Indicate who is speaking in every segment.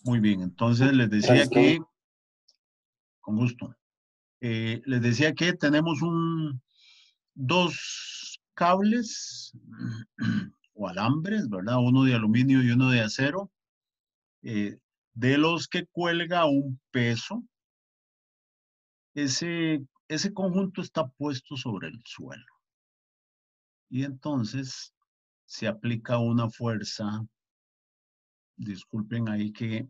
Speaker 1: Muy bien, entonces les decía
Speaker 2: Gracias, profe.
Speaker 1: que, con gusto, les decía que tenemos dos cables o alambres, ¿verdad? Uno de aluminio y uno de acero, eh, de los que cuelga un peso. Ese conjunto está puesto sobre el suelo y entonces se aplica una fuerza. Disculpen ahí que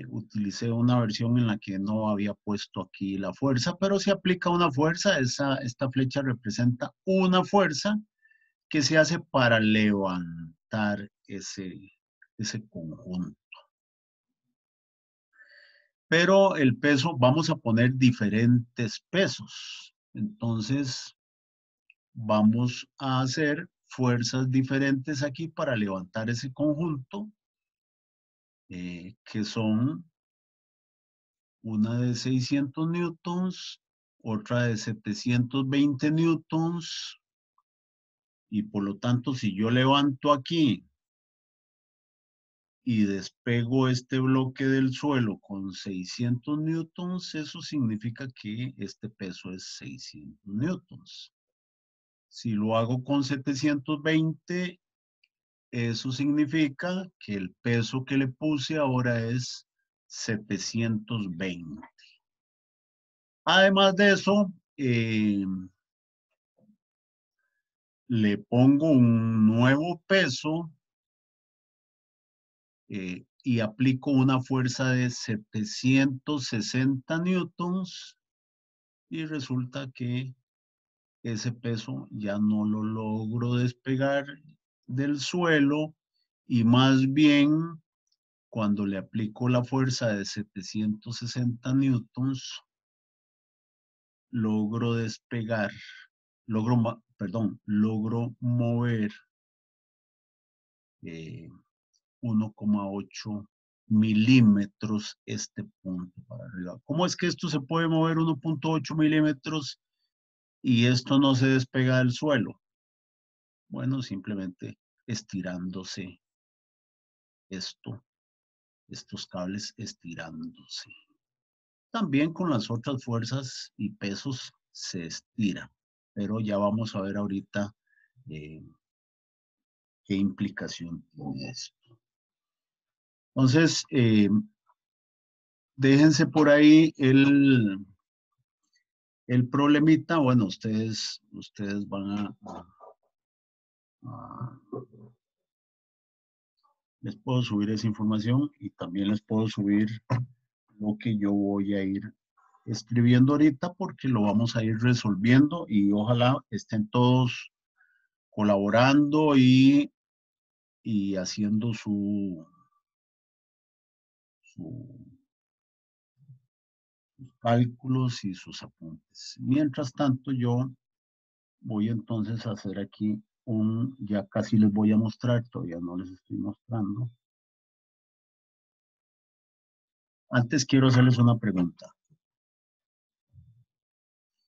Speaker 1: utilicé una versión en la que no había puesto aquí la fuerza, pero se aplica una fuerza. Esta flecha representa una fuerza que se hace para levantar ese conjunto. Pero el peso, vamos a poner diferentes pesos. Entonces, vamos a hacer fuerzas diferentes aquí para levantar ese conjunto, que son una de 600 newtons, otra de 720 newtons, y por lo tanto, si yo levanto aquí y despego este bloque del suelo con 600 newtons, eso significa que este peso es 600 newtons. Si lo hago con 720, eso significa que el peso que le puse ahora es 720. Además de eso, le pongo un nuevo peso y aplico una fuerza de 760 newtons y resulta que ese peso ya no lo logro despegar del suelo y más bien cuando le aplico la fuerza de 760 newtons logro despegar, logro mover 1,8 milímetros este punto para arriba. ¿Cómo es que esto se puede mover 1,8 milímetros y esto no se despega del suelo? Bueno, simplemente estirándose estos cables estirándose. También con las otras fuerzas y pesos se estira, pero ya vamos a ver ahorita eh, qué implicación tiene esto. Entonces, déjense por ahí el problemita. Bueno, ustedes van les puedo subir esa información y también les puedo subir lo que yo voy a ir escribiendo ahorita porque lo vamos a ir resolviendo y ojalá estén todos colaborando y haciendo sus cálculos y sus apuntes. Mientras tanto, yo voy entonces a hacer aquí ya casi les voy a mostrar, todavía no les estoy mostrando. Antes quiero hacerles una pregunta.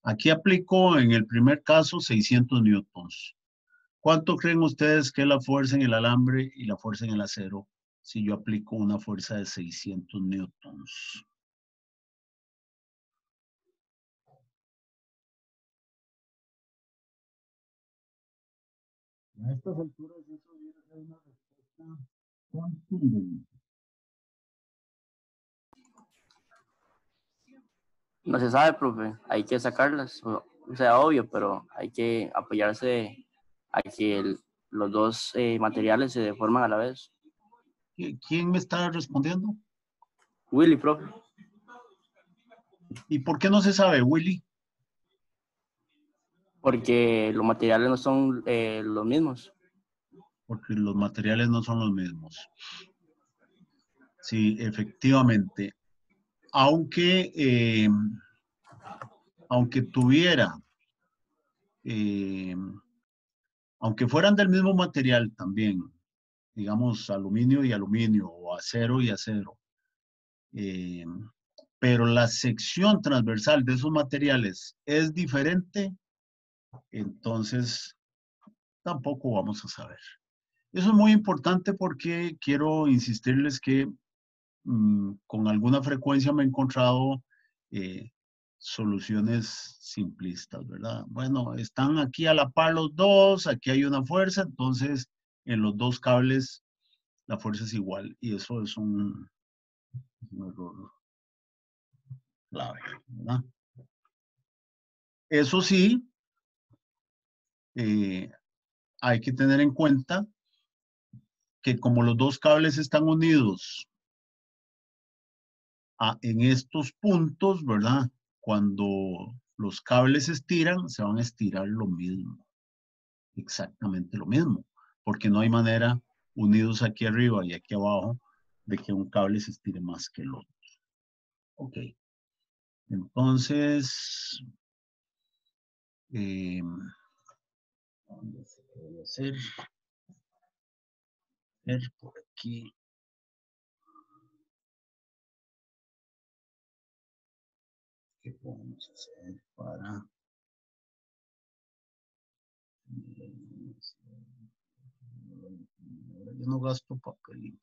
Speaker 1: Aquí aplico en el primer caso 600 newtons. ¿Cuánto creen ustedes que es la fuerza en el alambre y la fuerza en el acero si yo aplico una fuerza de 600 newtons? A estas alturas eso debería ser una respuesta contundente.
Speaker 2: No se sabe, profe. Hay que sacarlas. O sea, obvio, pero hay que apoyarse a que los dos materiales se deforman a la vez.
Speaker 1: ¿Quién me está respondiendo?
Speaker 2: Willy, profe.
Speaker 1: ¿Y por qué no se sabe, Willy?
Speaker 2: Porque los materiales no son los mismos.
Speaker 1: Porque los materiales no son los mismos. Sí, efectivamente. Aunque, aunque tuviera, eh, aunque fueran del mismo material también, digamos aluminio y aluminio o acero y acero, eh, pero la sección transversal de esos materiales es diferente, entonces tampoco vamos a saber. Eso es muy importante porque quiero insistirles que con alguna frecuencia me he encontrado soluciones simplistas, ¿verdad? Bueno, están aquí a la par los dos, aquí hay una fuerza, entonces en los dos cables la fuerza es igual y eso es un error clave, ¿verdad? Eso sí, hay que tener en cuenta que como los dos cables están unidos en estos puntos, ¿verdad? Cuando los cables se estiran, se van a estirar lo mismo, exactamente lo mismo, porque no hay manera, unidos aquí arriba y aquí abajo, de que un cable se estire más que el otro. Ok. Entonces, ¿qué voy a hacer? Ver por aquí. ¿Qué podemos hacer para... Yo no gasto papel.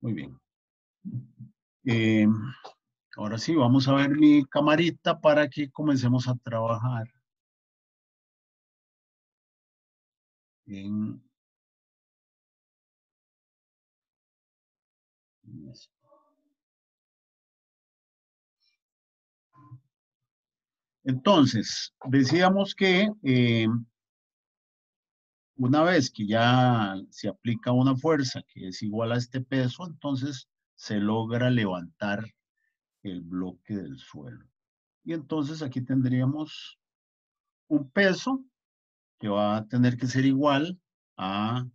Speaker 1: Muy bien. Ahora sí, vamos a ver mi camarita para que comencemos a trabajar en esto. Entonces, decíamos que una vez que ya se aplica una fuerza que es igual a este peso, entonces se logra levantar el bloque del suelo. Y entonces aquí tendríamos un peso que va a tener que ser igual a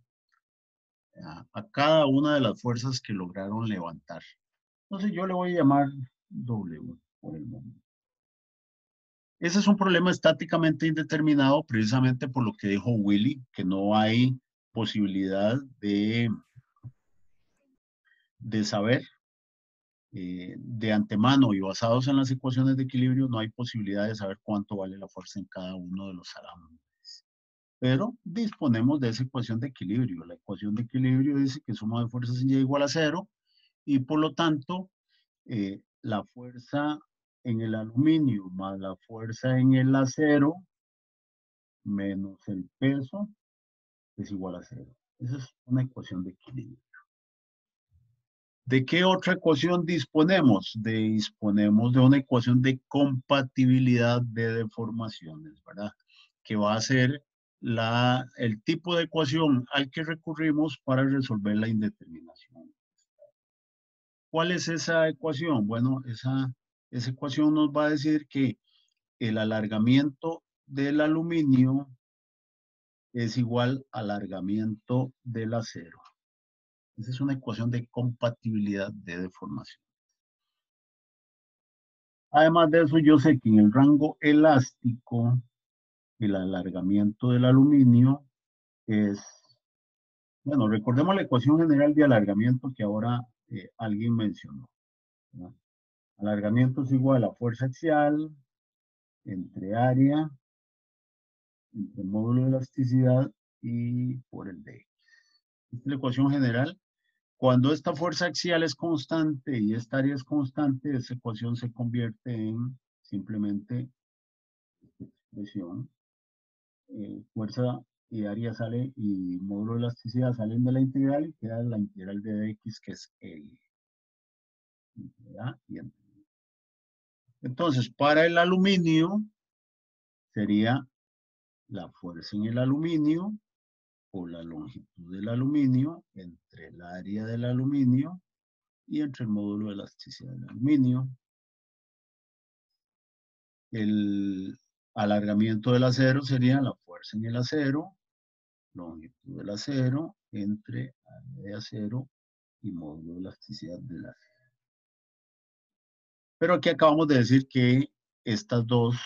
Speaker 1: cada una de las fuerzas que lograron levantar. Entonces yo le voy a llamar W por el momento. Ese es un problema estáticamente indeterminado precisamente por lo que dijo Willy, que no hay posibilidad de saber de antemano y basados en las ecuaciones de equilibrio, no hay posibilidad de saber cuánto vale la fuerza en cada uno de los salambres. Pero disponemos de esa ecuación de equilibrio. La ecuación de equilibrio dice que suma de fuerzas en Y igual a 0 y por lo tanto la fuerza en el aluminio más la fuerza en el acero menos el peso es igual a 0. Esa es una ecuación de equilibrio. ¿De qué otra ecuación disponemos? Disponemos de una ecuación de compatibilidad de deformaciones, ¿verdad? Que va a ser el tipo de ecuación al que recurrimos para resolver la indeterminación. ¿Cuál es esa ecuación? Bueno, esa ecuación nos va a decir que el alargamiento del aluminio es igual al alargamiento del acero. Esa es una ecuación de compatibilidad de deformación. Además de eso, yo sé que en el rango elástico, el alargamiento del aluminio es, bueno, recordemos la ecuación general de alargamiento que ahora alguien mencionó, ¿no? Alargamiento es igual a fuerza axial entre área, entre módulo de elasticidad y por el dx. Esta es la ecuación general. Cuando esta fuerza axial es constante y esta área es constante, esa ecuación se convierte en simplemente esta expresión. Fuerza y área sale y módulo de elasticidad salen de la integral y queda la integral de dx que es L. Entonces, para el aluminio sería la fuerza en el aluminio o la longitud del aluminio entre el área del aluminio y entre el módulo de elasticidad del aluminio. El alargamiento del acero sería la fuerza en el acero, longitud del acero entre área de acero y módulo de elasticidad del acero. Pero aquí acabamos de decir que estos dos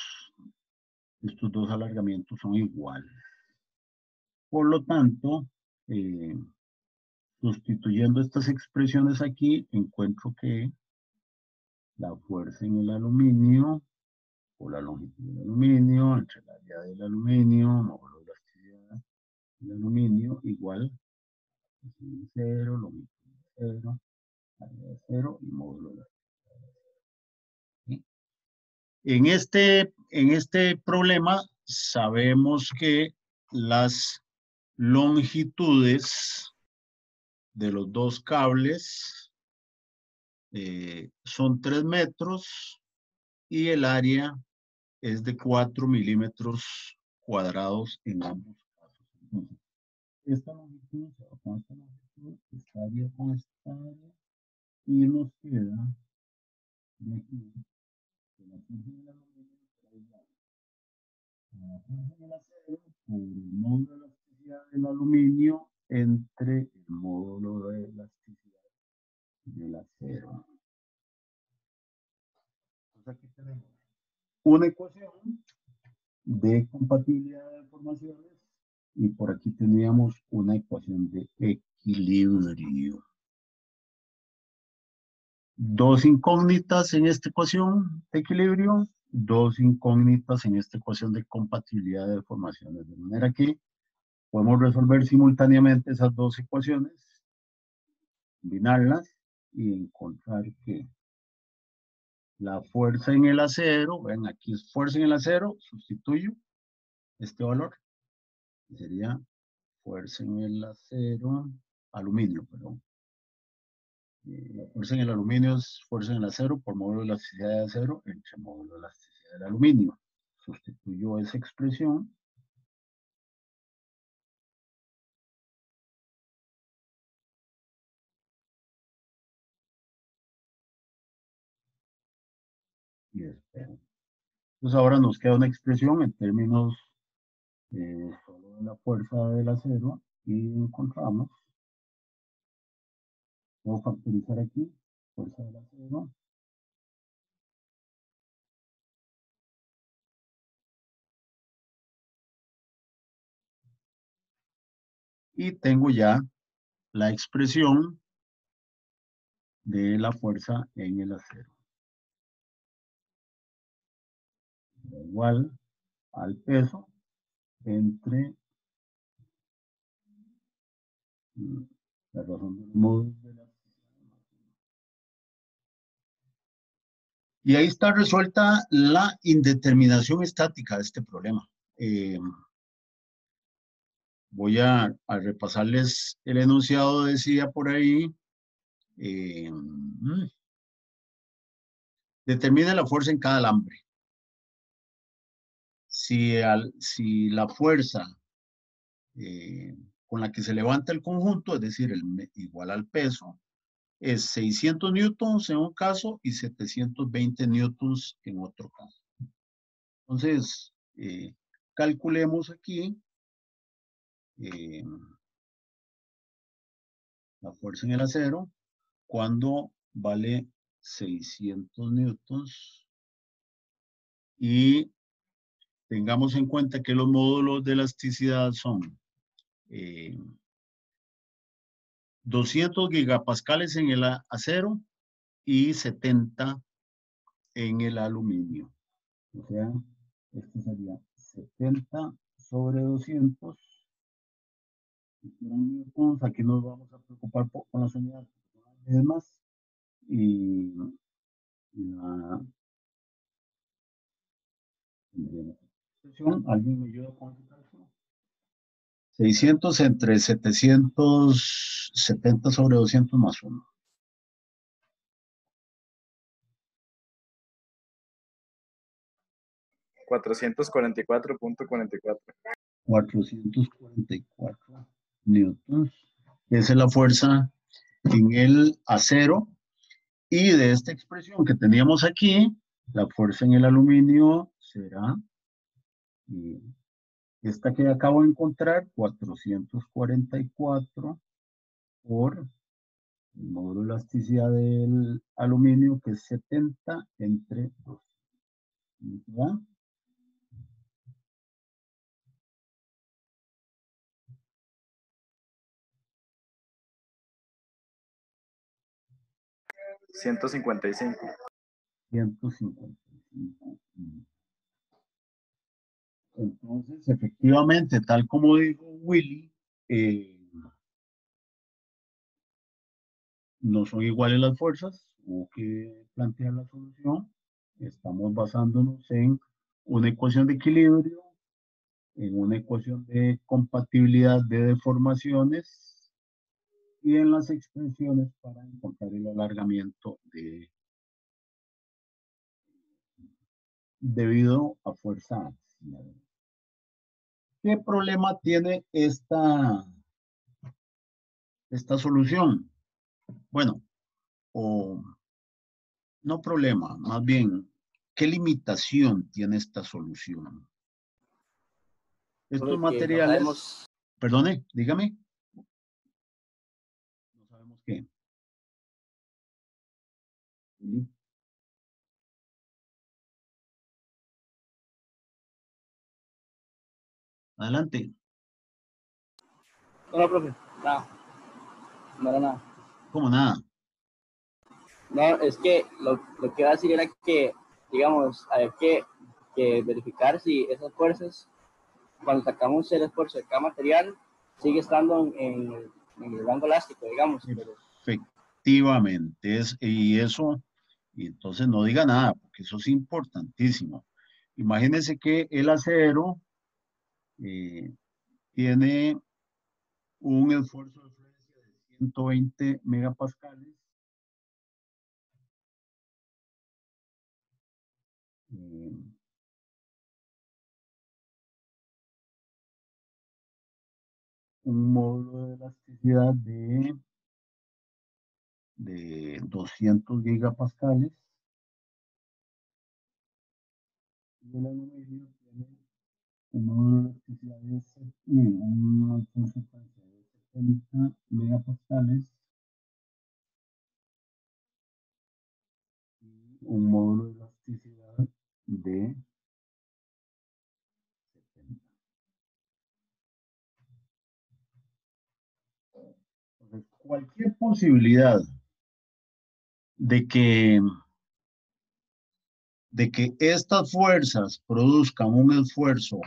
Speaker 1: alargamientos son iguales. Por lo tanto, sustituyendo estas expresiones aquí, encuentro que la fuerza en el aluminio por la longitud del aluminio, entre el área del aluminio, módulo de elasticidad del aluminio, igual, 0, longitud de 0, área de 0 y módulo de elasticidad. ¿Sí? En este problema sabemos que las longitudes de los dos cables son 3 metros y el área es de 4 milímetros cuadrados en ambos casos. Entonces, esta longitud se va con esta longitud, esta área con esta área, y nos queda de aquí, de la fuerza del aluminio, la fuerza del acero por el módulo de elasticidad del aluminio entre el módulo de elasticidad del acero. Entonces aquí tenemos una ecuación de compatibilidad de deformaciones y por aquí teníamos una ecuación de equilibrio. Dos incógnitas en esta ecuación de equilibrio, dos incógnitas en esta ecuación de compatibilidad de deformaciones. De manera que podemos resolver simultáneamente esas dos ecuaciones, combinarlas y encontrar que la fuerza en el acero, ven aquí es fuerza en el acero, sustituyo este valor, sería fuerza en el acero, aluminio, perdón. La fuerza en el aluminio es fuerza en el acero por módulo de elasticidad de acero entre módulo de elasticidad del aluminio. Sustituyo esa expresión. Y espero. Entonces ahora nos queda una expresión en términos solo de la fuerza del acero y encontramos, puedo factorizar aquí, fuerza del acero. Y tengo ya la expresión de la fuerza en el acero. Igual al peso entre la razón del módulo de la... Y ahí está resuelta la indeterminación estática de este problema. Voy a repasarles el enunciado, decía por ahí. Determina la fuerza en cada alambre. Si la fuerza con la que se levanta el conjunto, es decir, igual al peso, es 600 newtons en un caso y 720 newtons en otro caso. Entonces, calculemos aquí la fuerza en el acero cuando vale 600 newtons y tengamos en cuenta que los módulos de elasticidad son 200 gigapascales en el acero y 70 en el aluminio. O sea, esto sería 70 sobre 200. Aquí nos vamos a preocupar con las unidades más. Y la ¿alguien me ayuda con el cálculo? 600 entre 770 sobre 200 más 1.
Speaker 3: 444.44.
Speaker 1: 444 newtons. Esa es la fuerza en el acero. Y de esta expresión que teníamos aquí, la fuerza en el aluminio será esta que acabo de encontrar, 444 por el módulo de elasticidad del aluminio, que es 70 entre 2. ¿Ya?
Speaker 3: $155.
Speaker 1: 155. Entonces, efectivamente, tal como dijo Willy, no son iguales las fuerzas, hubo que plantear la solución. Estamos basándonos en una ecuación de equilibrio, en una ecuación de compatibilidad de deformaciones y en las expresiones para encontrar el alargamiento debido a fuerza axial. ¿Qué problema tiene esta solución? Bueno, o no problema, más bien, ¿qué limitación tiene esta solución? Estos
Speaker 2: Porque no
Speaker 1: materiales,
Speaker 2: sabemos,
Speaker 1: perdone, dígame. No sabemos qué. Adelante.
Speaker 2: no, profe, nada, no era nada.
Speaker 1: ¿Cómo nada?
Speaker 2: No, es que lo que iba a decir era que, digamos, hay que verificar si esas fuerzas, cuando sacamos el esfuerzo de cada material, sigue estando en el rango elástico, digamos. Pero
Speaker 1: Efectivamente, y eso, y entonces no diga nada, porque eso es importantísimo. Imagínense que el acero tiene un esfuerzo de frecuencia de 120 megapascales. Un módulo de elasticidad de 200 gigapascales. Y el aluminio tiene un módulo de elasticidad una consecuencia de 70 megapascales y un módulo de elasticidad de 70. Entonces, cualquier posibilidad de que estas fuerzas produzcan un esfuerzo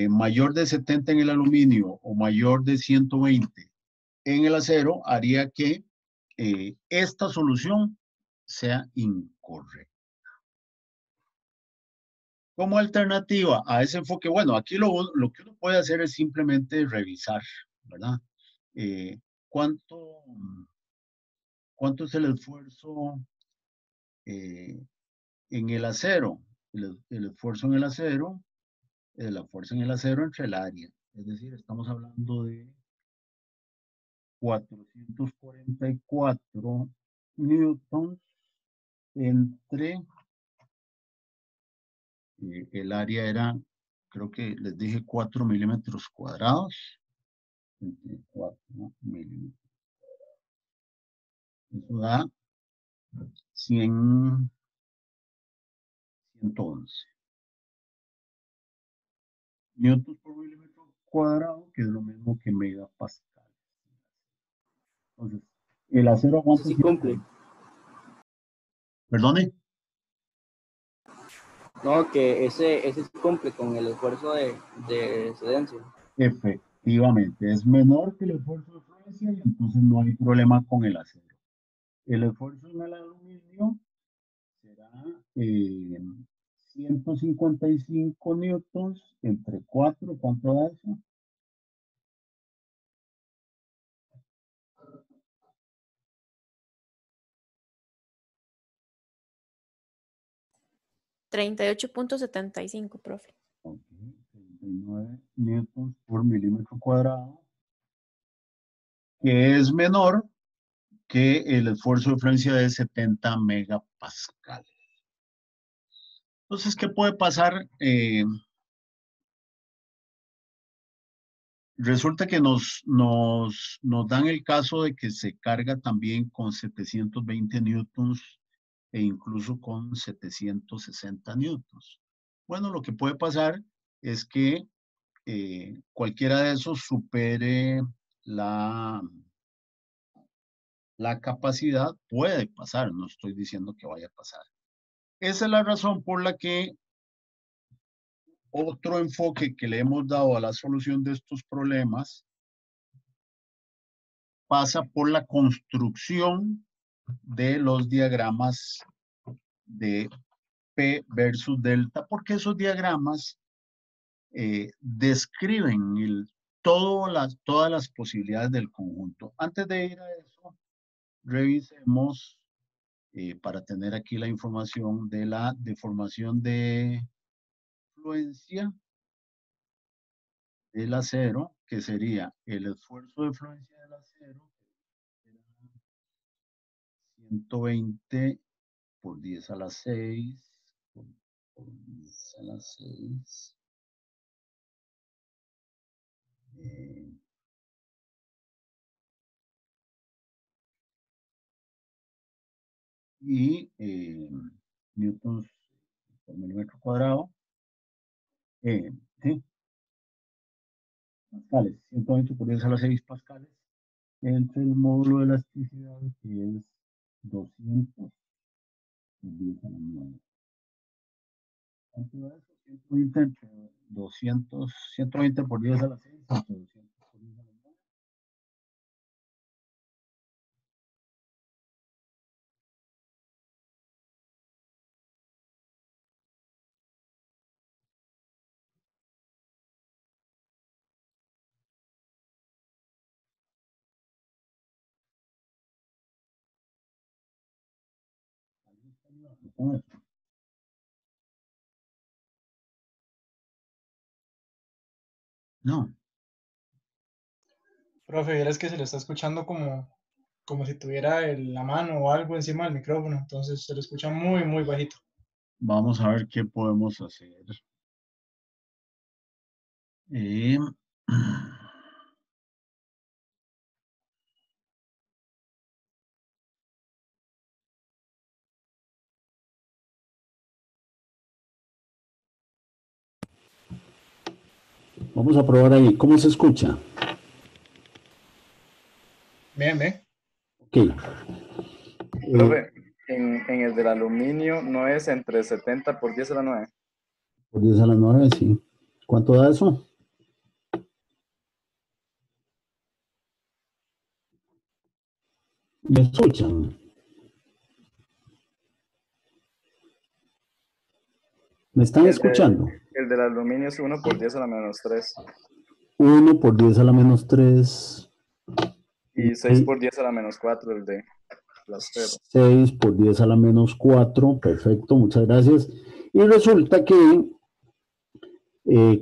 Speaker 1: mayor de 70 en el aluminio o mayor de 120 en el acero, haría que esta solución sea incorrecta. Como alternativa a ese enfoque, bueno, aquí lo que uno puede hacer es simplemente revisar, ¿verdad? ¿Cuánto es el esfuerzo en el acero? El esfuerzo en el acero, la fuerza en el acero entre el área. Es decir, estamos hablando de 444 newtons entre el área era, creo que les dije 4 milímetros cuadrados. 4 milímetros. Eso da 111. Newtons por milímetro cuadrado, que es lo mismo que megapascal. Entonces, el acero
Speaker 2: ese
Speaker 1: aguanta
Speaker 2: sí cumple.
Speaker 1: Perdone.
Speaker 2: No, que ese sí cumple con el esfuerzo de excedencia.
Speaker 1: Efectivamente, es menor que el esfuerzo de Francia y entonces no hay problema con el acero. El esfuerzo en el aluminio será 155 newtons entre 4. ¿Cuánto da eso?
Speaker 3: $38.75, profe.
Speaker 1: Ok, 39 newtons por milímetro cuadrado, que es menor que el esfuerzo de Francia de 70 megapascales. Entonces, ¿qué puede pasar? Resulta que nos dan el caso de que se carga también con 720 newtons e incluso con 760 newtons. Bueno, lo que puede pasar es que cualquiera de esos supere la capacidad, puede pasar, no estoy diciendo que vaya a pasar. Esa es la razón por la que otro enfoque que le hemos dado a la solución de estos problemas pasa por la construcción de los diagramas de P versus delta, porque esos diagramas describen todas las posibilidades del conjunto. Antes de ir a eso, revisemos para tener aquí la información de la deformación de fluencia del acero, que sería el esfuerzo de fluencia del acero, 120 por 10 a la 6, por 10 a la 6. Y newtons por milímetro cuadrado. ¿Sí? Pascales, 120 por 10 a la 6 pascales, entre el módulo de elasticidad, que es 200 por 10 a la 9. ¿Cuánto da eso? 120 entre 200, 120 por 10 a la 6, entre 200 por 10 a la 9. No,
Speaker 4: Profe, verás que se le está escuchando como si tuviera la mano o algo encima del micrófono, entonces se le escucha muy, muy bajito.
Speaker 1: vamos a ver qué podemos hacer. Vamos a probar ahí. ¿Cómo se escucha?
Speaker 4: Bien, bien.
Speaker 1: Ok.
Speaker 5: Profe, en el del aluminio no es entre 70 por 10 a la 9.
Speaker 1: Por 10 a la 9, sí. ¿Cuánto da eso? ¿Me escuchan? ¿Me están escuchando?
Speaker 5: El del aluminio es 1 por 10 a la menos 3.
Speaker 1: 1 por 10 a la menos 3.
Speaker 5: Y 6 por 10 a la menos 4, el de las 0.
Speaker 1: 6 por 10 a la menos 4. Perfecto, muchas gracias. Y resulta que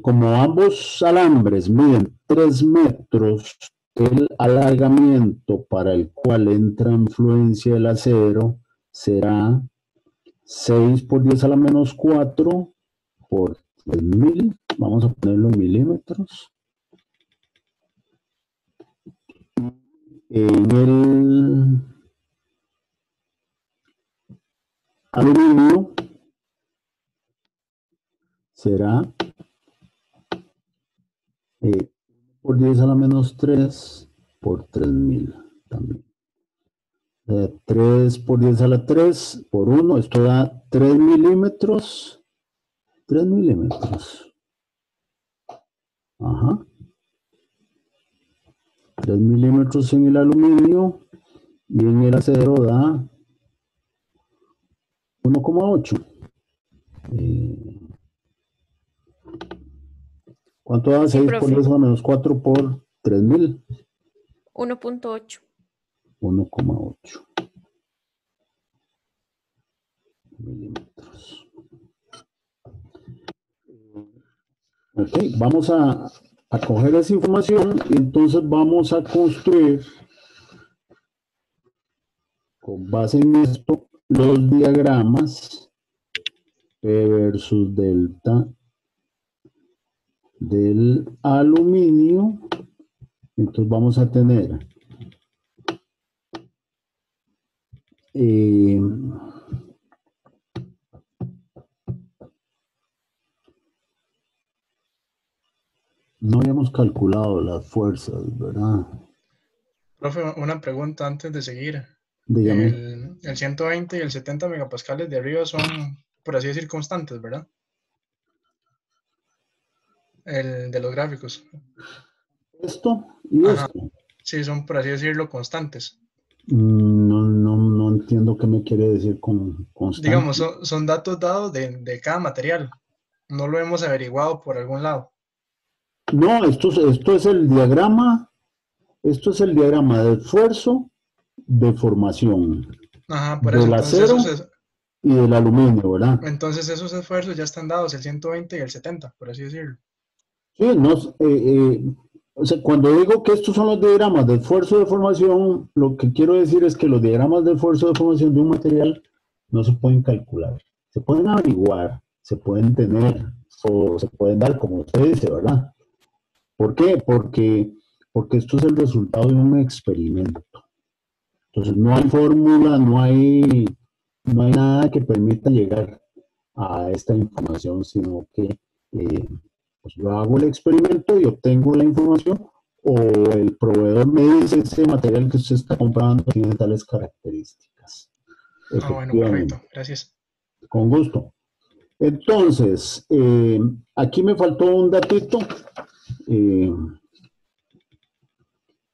Speaker 1: como ambos alambres miden 3 metros, el alargamiento para el cual entra en fluencia el acero será 6 por 10 a la menos 4 por 3000. Vamos a ponerlo en milímetros. En el aluminio será por 10 a la menos 3 por 3000 también. 3 por 10 a la 3 por 1, esto da 3 milímetros. 3 milímetros. Ajá. 3 milímetros en el aluminio y en el acero da 1,8. ¿Cuánto da 6 por 10 a la menos 4 por 3000?
Speaker 3: 1.8.
Speaker 1: 1,8 milímetros. Ok, vamos a coger esa información y entonces vamos a construir con base en esto los diagramas P versus delta del aluminio. Entonces vamos a tener no habíamos calculado las fuerzas, ¿verdad?
Speaker 4: Profe, una pregunta antes de seguir.
Speaker 1: Dígame.
Speaker 4: El 120 y el 70 megapascales de arriba son, por así decir, constantes, ¿verdad? el de los gráficos.
Speaker 1: Esto y
Speaker 4: Ajá.
Speaker 1: esto.
Speaker 4: Sí, son, por así decirlo, constantes.
Speaker 1: No entiendo qué me quiere decir con constante.
Speaker 4: Digamos, son datos dados de cada material. No lo hemos averiguado por algún lado.
Speaker 1: No, esto es el diagrama. Esto es el diagrama de esfuerzo, de formación,
Speaker 4: Ajá, por eso,
Speaker 1: del acero y del aluminio, ¿verdad?
Speaker 4: entonces esos esfuerzos ya están dados, el 120 y el 70, por así decirlo.
Speaker 1: Sí, no, o sea, cuando digo que estos son los diagramas de esfuerzo de formación, lo que quiero decir es que los diagramas de esfuerzo de formación de un material no se pueden calcular, se pueden averiguar, se pueden tener o se pueden dar, como usted dice, ¿verdad? ¿Por qué? Porque esto es el resultado de un experimento. Entonces no hay fórmula, no hay nada que permita llegar a esta información, sino que pues yo hago el experimento y obtengo la información, o el proveedor me dice ese material que usted está comprando tiene tales características.
Speaker 4: Ah, bueno, perfecto, gracias.
Speaker 1: Con gusto. Entonces, aquí me faltó un datito, eh,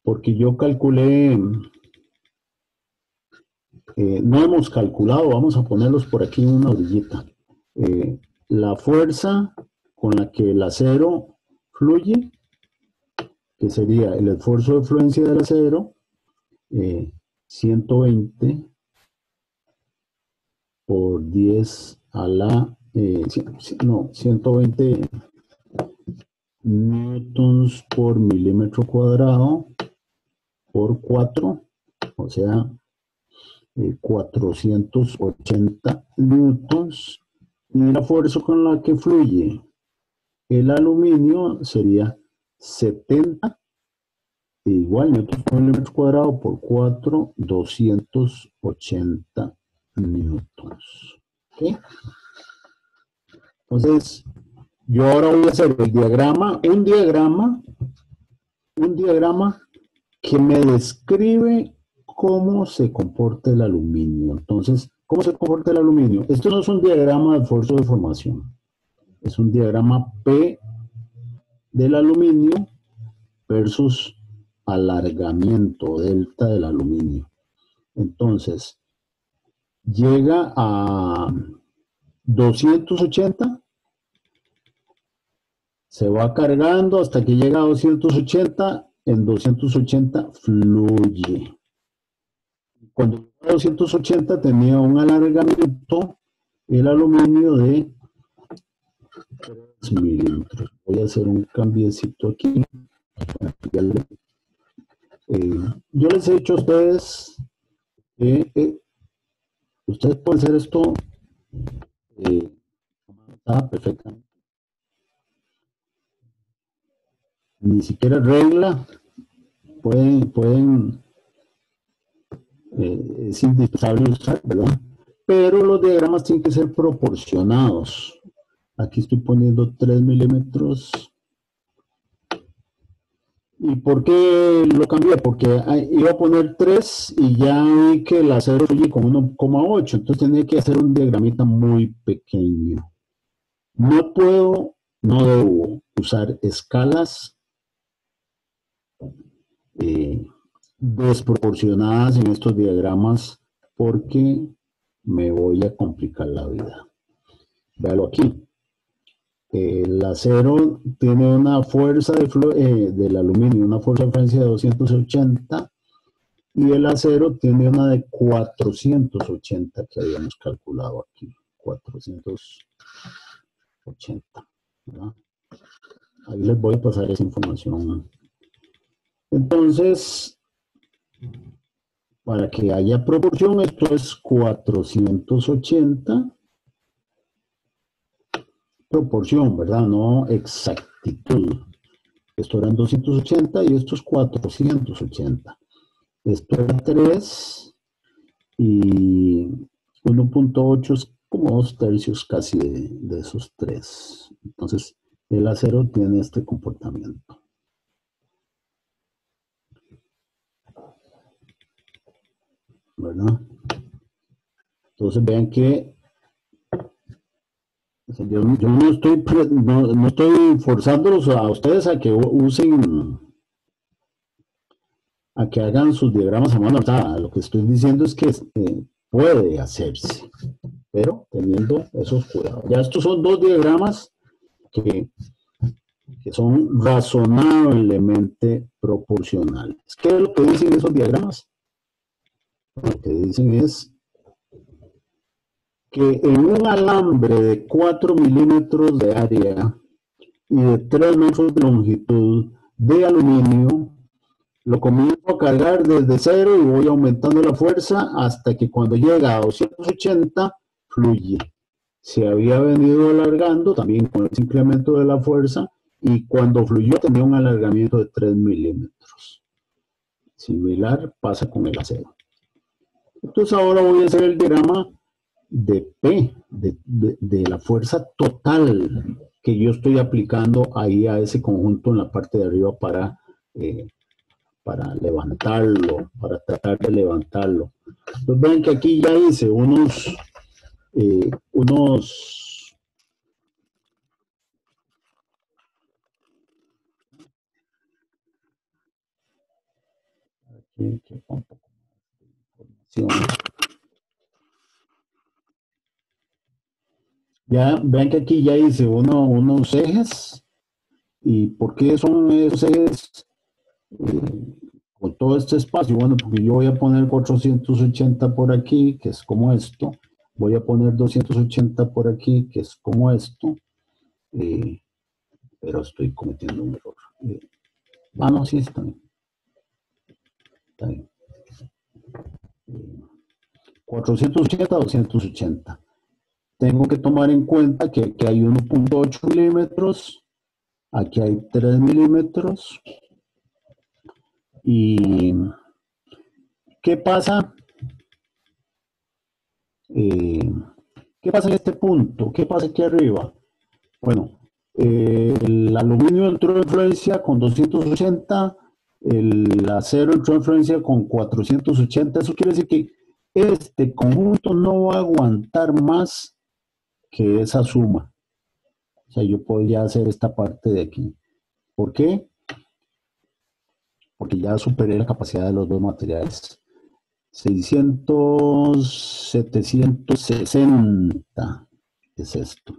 Speaker 1: porque yo calculé, no hemos calculado, vamos a ponerlos por aquí en una orillita. La fuerza con la que el acero fluye, que sería el esfuerzo de fluencia del acero, 120 por 10 a la, 120 newtons por milímetro cuadrado por 4, o sea, 480 newtons. Y la fuerza con la que fluye el aluminio sería 70, igual newtons por milímetro cuadrado por 4, 280 newtons. ¿Okay? Entonces, yo ahora voy a hacer el diagrama, un diagrama que me describe cómo se comporta el aluminio. Entonces, ¿cómo se comporta el aluminio? Esto no es un diagrama de esfuerzo de formación, es un diagrama P del aluminio versus alargamiento, delta del aluminio. Entonces, llega a 280, se va cargando hasta que llega a 280, en 280 fluye. Cuando llegó a 280 tenía un alargamiento el aluminio de 3 milímetros. Voy a hacer un cambiecito aquí. Yo les he dicho a ustedes que ustedes pueden hacer esto perfectamente. Ni siquiera regla, pueden es indispensable usar, ¿verdad? Pero los diagramas tienen que ser proporcionados. Aquí estoy poniendo 3 milímetros. ¿Y por qué lo cambié? Porque iba a poner 3 y ya vi que el acero fluye con 1,8. Entonces tenía que hacer un diagramita muy pequeño. No debo usar escalas desproporcionadas en estos diagramas porque me voy a complicar la vida. Véalo aquí. El acero tiene una fuerza del aluminio, una fuerza de referencia de 280 y el acero tiene una de 480 que habíamos calculado aquí. 480. ¿Verdad? Ahí les voy a pasar esa información. Entonces, para que haya proporción, esto es 480. Proporción, ¿verdad? No exactitud. Esto eran 280 y esto es 480. Esto era 3 y 1,8 es como 2/3 casi de esos 3. Entonces, el acero tiene este comportamiento. ¿Verdad? Entonces vean que
Speaker 6: O sea, yo no estoy, no estoy forzándolos a ustedes a que usen, a que hagan sus diagramas a mano alzada. Lo que estoy diciendo es que puede hacerse, pero teniendo esos cuidados. Ya estos son dos diagramas que, que son razonablemente proporcionales. ¿Qué es lo que dicen esos diagramas? Lo que dicen es que en un alambre de 4 milímetros de área y de 3 metros de longitud de aluminio, lo comienzo a cargar desde cero y voy aumentando la fuerza hasta que cuando llega a 280 fluye. Se había venido alargando también con ese incremento de la fuerza y cuando fluyó tenía un alargamiento de 3 milímetros. Similar pasa con el acero. Entonces ahora voy a hacer el diagrama de P, de la fuerza total que yo estoy aplicando ahí a ese conjunto en la parte de arriba para levantarlo, para tratar de levantarlo. Entonces ven que aquí ya hice unos aquí, un poco de información. Ya ven que aquí ya hice unos ejes. ¿Y por qué son esos ejes con todo este espacio? Bueno, porque yo voy a poner 480 por aquí, que es como esto. Voy a poner 280 por aquí, que es como esto. Pero estoy cometiendo un error. No, sí, está bien. Está bien. 480, 280. Tengo que tomar en cuenta que aquí hay 1.8 milímetros, aquí hay 3 milímetros. ¿Y qué pasa? ¿Qué pasa en este punto? ¿Qué pasa aquí arriba? Bueno, el aluminio entró en fluencia con 280, el acero entró en fluencia con 480. Eso quiere decir que este conjunto no va a aguantar más que esa suma. O sea, yo podría hacer esta parte de aquí. ¿Por qué? Porque ya superé la capacidad de los dos materiales. 600, 760 es esto.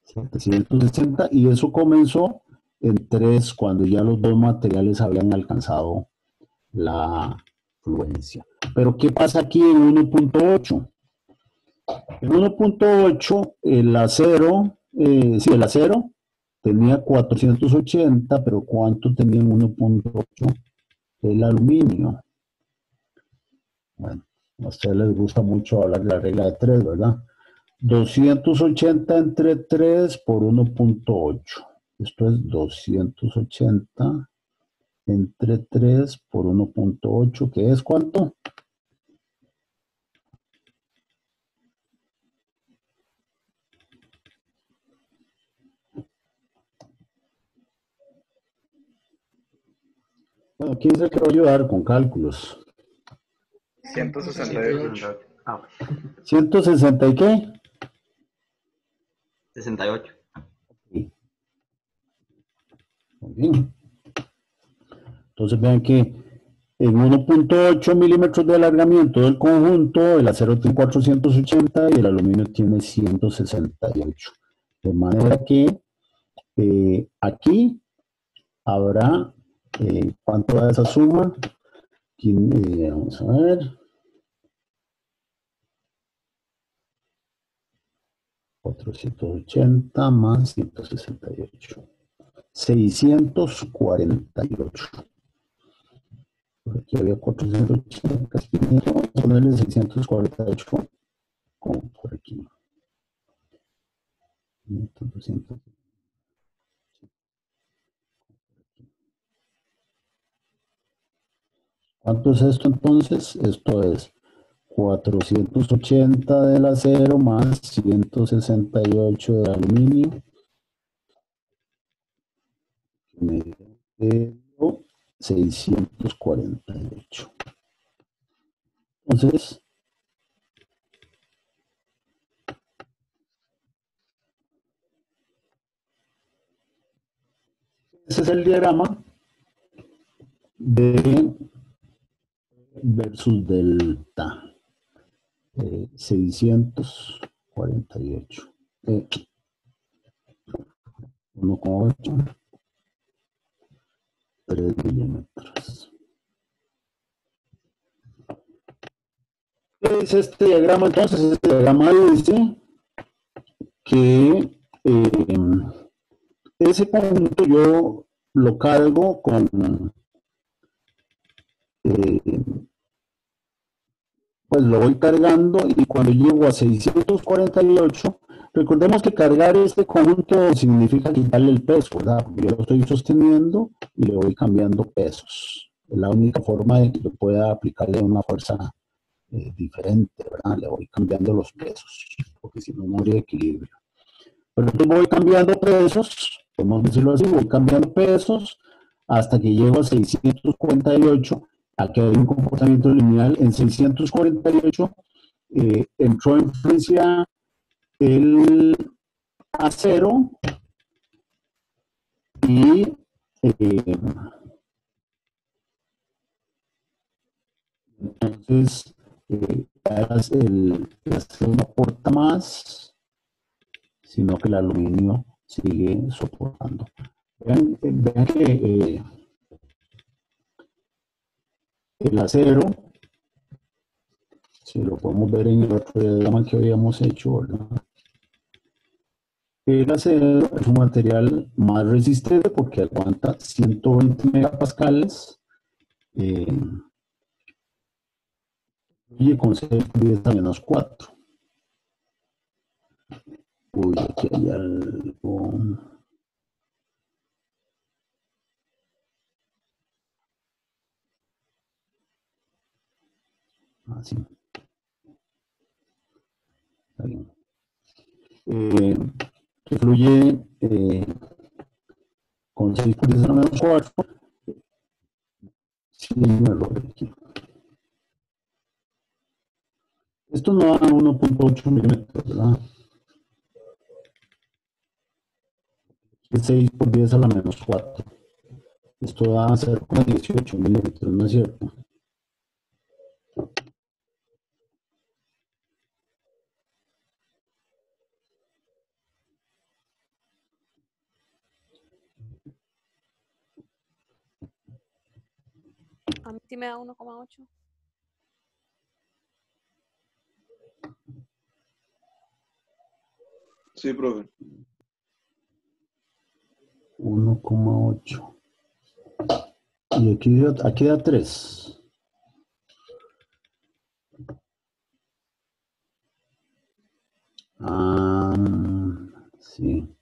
Speaker 6: 760, y eso comenzó en 3 cuando ya los dos materiales habían alcanzado la fluencia. Pero ¿qué pasa aquí en 1.8? En 1.8 el acero, el acero tenía 480, pero ¿cuánto tenía en 1.8 el aluminio? Bueno, a ustedes les gusta mucho hablar de la regla de 3, ¿verdad? 280 entre 3 por 1.8. Esto es 280 entre 3 por 1.8, ¿que es cuánto? Bueno, ¿quién es el que va a ayudar con cálculos?
Speaker 5: 168.
Speaker 6: ¿160 y qué?
Speaker 7: 68.
Speaker 6: Sí. Muy bien. Entonces vean que en 1.8 milímetros de alargamiento del conjunto, el acero tiene 480 y el aluminio tiene 168. De manera que aquí habrá, ¿cuánto da esa suma? Aquí, vamos a ver. 480 más 168. 648. Por aquí había 480, 500, vamos a ponerle 648 por aquí. 200. ¿Cuánto es esto entonces? Esto es 480 del acero más 168 del aluminio. Me dio 648. Entonces, Ese es el diagrama de versus delta. 648. 1,8. 3 milímetros. ¿Qué dice este diagrama? Entonces, este diagrama dice que ese conjunto yo lo cargo con pues lo voy cargando y cuando llego a 648, recordemos que cargar este conjunto significa quitarle el peso, ¿verdad? Yo lo estoy sosteniendo y le voy cambiando pesos. Es la única forma de que yo pueda aplicarle una fuerza diferente, ¿verdad? Le voy cambiando los pesos, porque si no, no habría equilibrio. Pero entonces voy cambiando pesos, podemos decirlo así, voy cambiando pesos hasta que llego a 648. Aquí hay un comportamiento lineal. En 648 entró en influencia el acero y entonces el acero no aporta más, sino que el aluminio sigue soportando. Vean que el acero, si lo podemos ver en el otro diagrama que habíamos hecho, ¿verdad? El acero es un material más resistente porque aguanta 120 megapascales y con 6 a menos 4. Uy, aquí hay algo. Así. Está bien. Que fluye con 6 por 10 a la menos 4. Sí, hay un error aquí. Esto no da 1.8 milímetros, ¿verdad? Es 6 por 10 a la menos 4. Esto da 0,18 milímetros, ¿no es cierto?
Speaker 3: A mí sí me da 1,8.
Speaker 7: Sí, profe.
Speaker 6: 1,8. Y aquí da 3. Sí.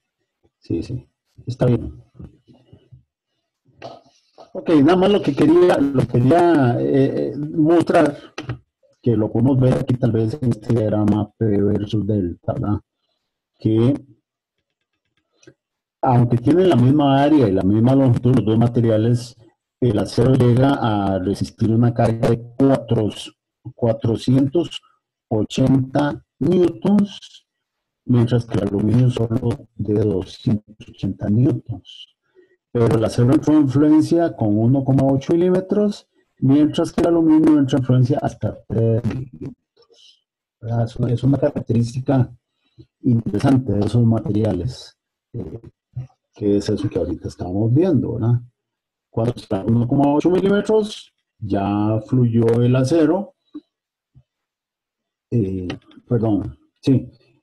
Speaker 6: Sí. Está bien. Ok, nada más lo que quería mostrar, que lo podemos ver aquí tal vez en este diagrama P versus delta, ¿verdad? Que aunque tienen la misma área y la misma longitud, los dos materiales, el acero llega a resistir una carga de 480 newtons, mientras que el aluminio solo de 280 newtons. Pero el acero entró en influencia con 1,8 milímetros, mientras que el aluminio entra en influencia hasta 3 milímetros. Es una característica interesante de esos materiales, que es eso que ahorita estamos viendo, ¿verdad? Cuando está en 1,8 milímetros, ya fluyó el acero,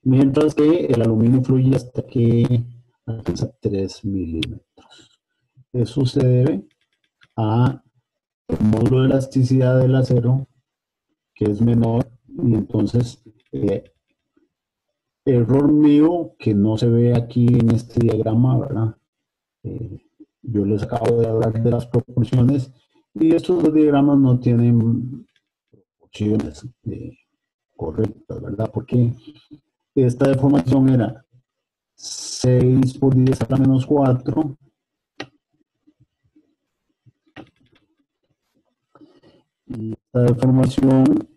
Speaker 6: mientras que el aluminio fluye hasta que alcanza 3 milímetros. Eso se debe a el módulo de elasticidad del acero, que es menor, y entonces error mío que no se ve aquí en este diagrama, ¿verdad? Yo les acabo de hablar de las proporciones y estos dos diagramas no tienen proporciones correctas, ¿verdad? Porque esta deformación era 6 por 10 a la menos 4. Y esta deformación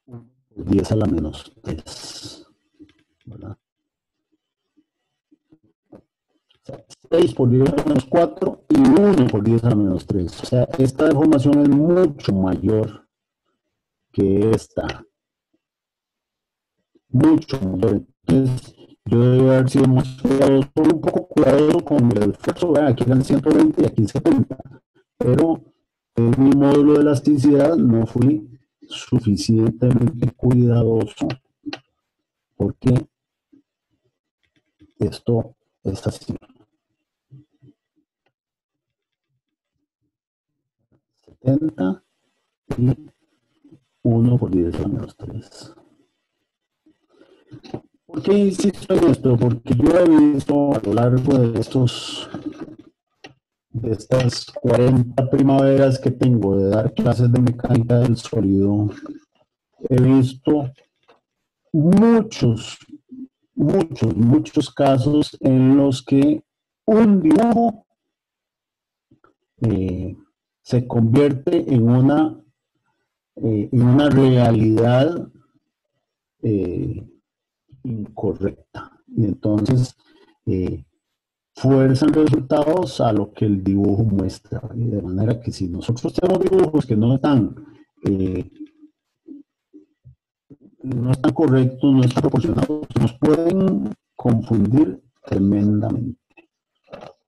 Speaker 6: por 10 a la menos 3, ¿verdad? 6 por 10 a la menos 4 y 1 por 10 a la menos 3. O sea, esta deformación es mucho mayor que esta. Mucho mayor. Entonces, yo debo haber sido más cuidadoso, un poco cuidadoso con el esfuerzo. Vean, aquí eran 120 y aquí 70. Pero en mi módulo de elasticidad no fui suficientemente cuidadoso porque esto es así. 70 y 1 por 10 a la menos 3. ¿Por qué insisto en esto? Porque yo he visto a lo largo de estas 40 primaveras que tengo de dar clases de mecánica del sólido, he visto muchos casos en los que un dibujo se convierte en una realidad incorrecta. Y entonces fuerzan resultados a lo que el dibujo muestra. Y de manera que si nosotros tenemos dibujos que no están correctos, no están proporcionados, nos pueden confundir tremendamente.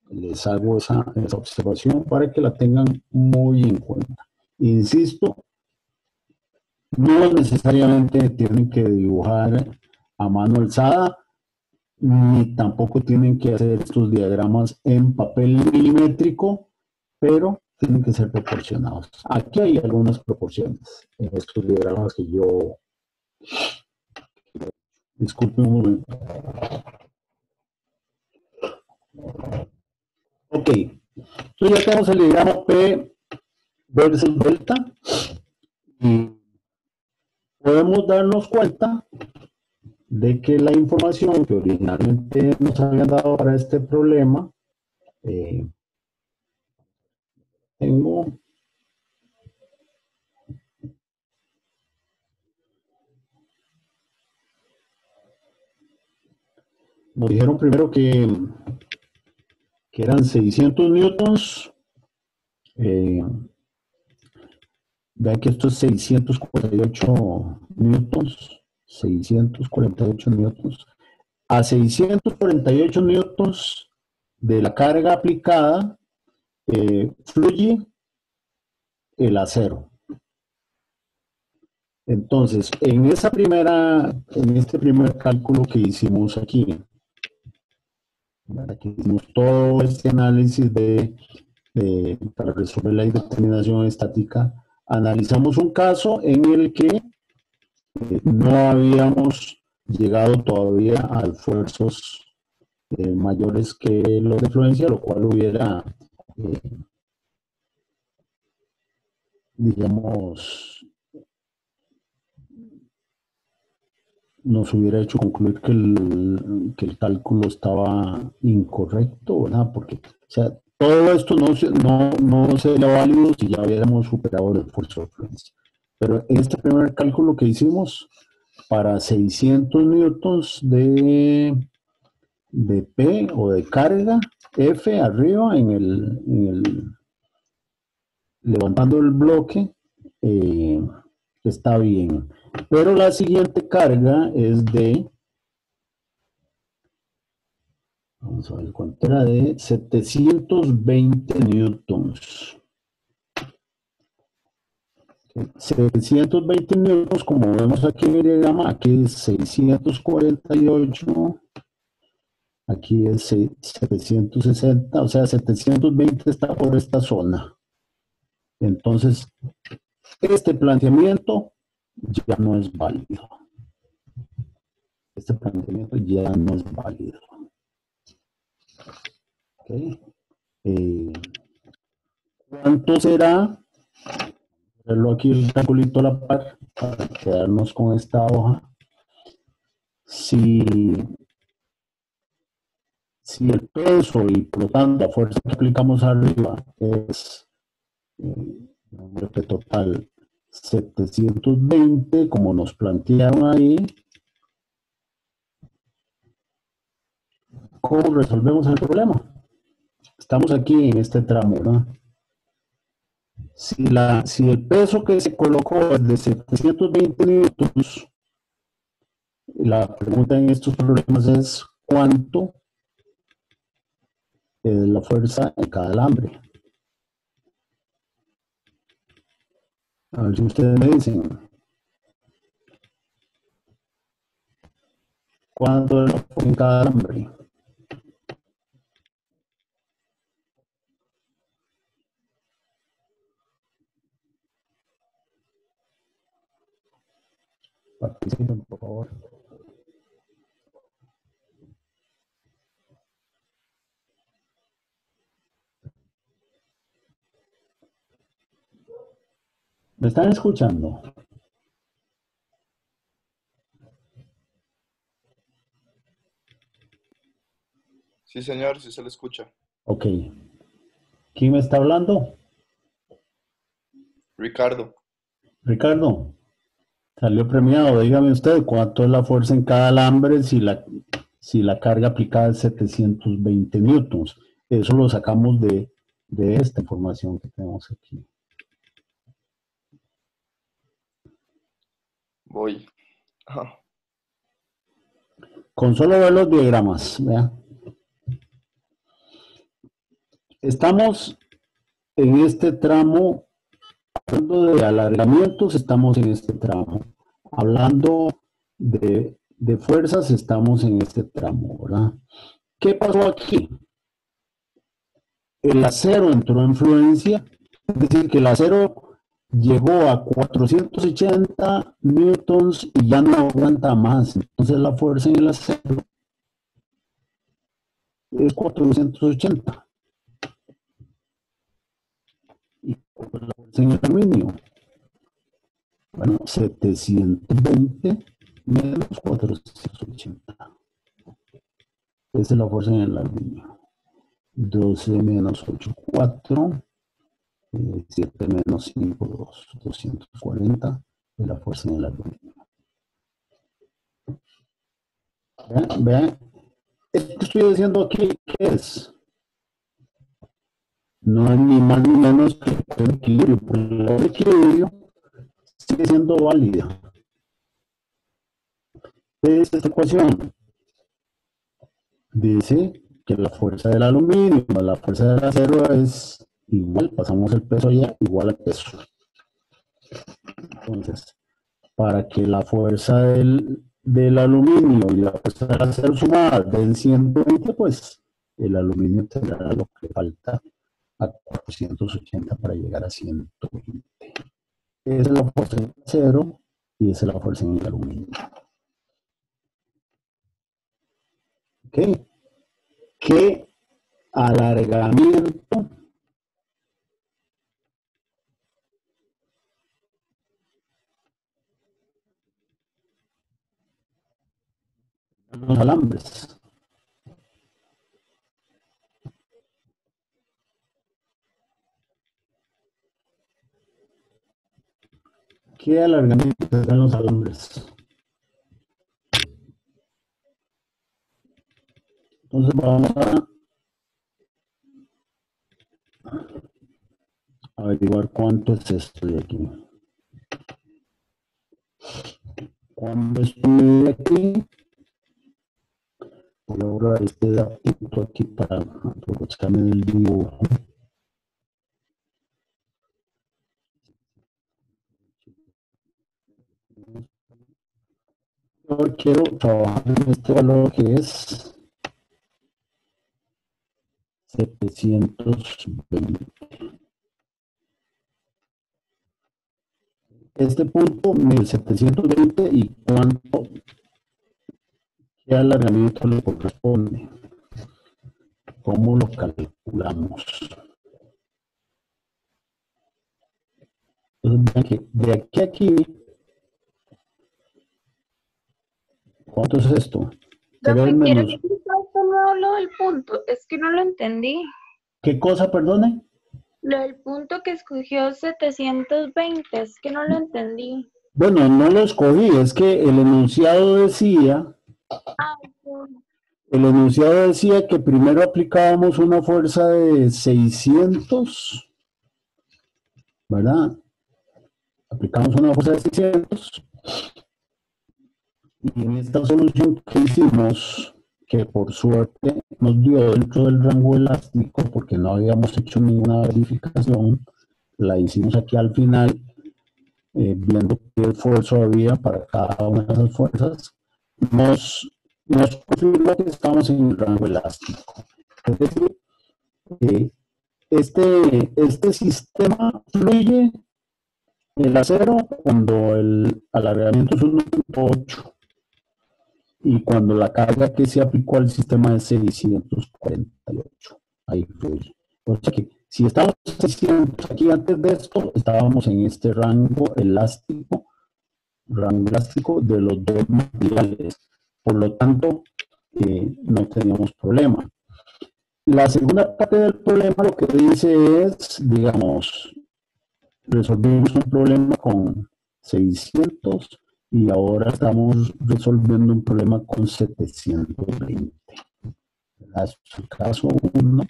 Speaker 6: Les hago esa observación para que la tengan muy en cuenta. Insisto, no necesariamente tienen que dibujar a mano alzada, ni tampoco tienen que hacer estos diagramas en papel milimétrico, pero tienen que ser proporcionados. Aquí hay algunas proporciones en estos diagramas que yo... Disculpen un momento. Ok, entonces ya tenemos el diagrama P versus delta y podemos darnos cuenta de que la información que originalmente nos habían dado para este problema, nos dijeron primero que eran 600 newtons. Vean que esto es 648 newtons. 648 newtons. A 648 newtons de la carga aplicada fluye el acero. Entonces, en este primer cálculo que hicimos aquí hicimos todo este análisis para resolver la indeterminación estática, analizamos un caso en el que no habíamos llegado todavía a esfuerzos mayores que los de fluencia, lo cual hubiera, digamos, nos hubiera hecho concluir que el cálculo estaba incorrecto, ¿verdad? Porque, o sea, todo esto no sería válido si ya hubiéramos superado el esfuerzo de fluencia. Pero este primer cálculo que hicimos para 600 newtons de P o de carga F arriba levantando el bloque, está bien. Pero la siguiente carga es vamos a ver cuánto era, de 720 newtons. 720 newtons, como vemos aquí en el diagrama, aquí es 648, aquí es 760, o sea, 720 está por esta zona. Entonces, este planteamiento ya no es válido. Este planteamiento ya no es válido. Okay. ¿Cuánto será? Verlo aquí el calculito a la par para quedarnos con esta hoja. Si el peso y por lo tanto la fuerza que aplicamos arriba es total 720, como nos plantearon ahí, ¿cómo resolvemos el problema? Estamos aquí en este tramo, ¿verdad? Si el peso que se colocó es de 720 newtons, la pregunta en estos problemas es ¿cuánto es la fuerza en cada alambre? A ver si ustedes me dicen ¿cuánto es la fuerza en cada alambre? Participen, por favor. ¿Me están escuchando?
Speaker 7: Sí, señor, sí se le escucha.
Speaker 6: Ok. ¿Quién me está hablando?
Speaker 7: Ricardo,
Speaker 6: Ricardo. Salió premiado. Dígame usted cuánto es la fuerza en cada alambre si la carga aplicada es 720 newtons. Eso lo sacamos de esta información que tenemos aquí.
Speaker 7: voy. Ajá.
Speaker 6: Con solo ver los diagramas, ¿vea? Estamos en este tramo, hablando de alargamientos, estamos en este tramo. Hablando de fuerzas, estamos en este tramo, ¿verdad? ¿Qué pasó aquí? El acero entró en fluencia, es decir, que el acero llegó a 480 newtons y ya no aguanta más. Entonces la fuerza en el acero es 480. Y la fuerza en el aluminio, bueno, 720 menos 480. Esa es la fuerza en el aluminio. 12 menos 8, 4. 7 menos 5, 2, 240 de la fuerza en el aluminio. Vean, esto que estoy diciendo aquí, ¿qué es? No es ni más ni menos que el equilibrio, porque el equilibrio sigue siendo válida. ¿Qué dice esta ecuación? Dice que la fuerza del aluminio más la fuerza del acero es igual, pasamos el peso allá, igual al peso. Entonces, para que la fuerza del aluminio y la fuerza del acero sumadas den 120, pues el aluminio tendrá lo que falta a 480 para llegar a 120. Esa es la fuerza en el acero y esa es la fuerza en el aluminio. ¿Ok? ¿Qué alargamiento los alambres? ¿Qué alargamiento tendrán los alambres? Entonces vamos a averiguar cuánto es esto de aquí. Cuando estoy aquí, voy a borrar este datito aquí para aprovecharme del dibujo. Yo quiero trabajar en este valor que es 720. Este punto, 1720, y cuánto, qué alargamiento le corresponde. ¿Cómo lo calculamos? Entonces, vean que de aquí a aquí, ¿cuánto es esto?
Speaker 3: Profe,
Speaker 6: Menos.
Speaker 3: ¿quiere explicar de nuevo lo del punto? Es que no lo entendí.
Speaker 6: ¿Qué cosa, perdone?
Speaker 3: Lo del punto que escogió 720, es que no lo entendí.
Speaker 6: Bueno, no lo escogí, es que el enunciado decía,
Speaker 3: Ah, bueno.
Speaker 6: El enunciado decía que primero aplicábamos una fuerza de 600, ¿verdad? Aplicamos una fuerza de 600 y en esta solución que hicimos, que por suerte nos dio dentro del rango elástico, porque no habíamos hecho ninguna verificación, la hicimos aquí al final, viendo qué esfuerzo había para cada una de esas fuerzas, nos confirmó que estamos en el rango elástico. Es decir, este sistema fluye el acero cuando el alargamiento es 1.8 y cuando la carga que se aplicó al sistema es 648. Ahí fluye. O sea que si estábamos aquí antes de esto, estábamos en este rango elástico de los dos materiales. Por lo tanto, no teníamos problema. La segunda parte del problema lo que dice es, digamos, resolvimos un problema con 600 y ahora estamos resolviendo un problema con 720. Esto es el caso 1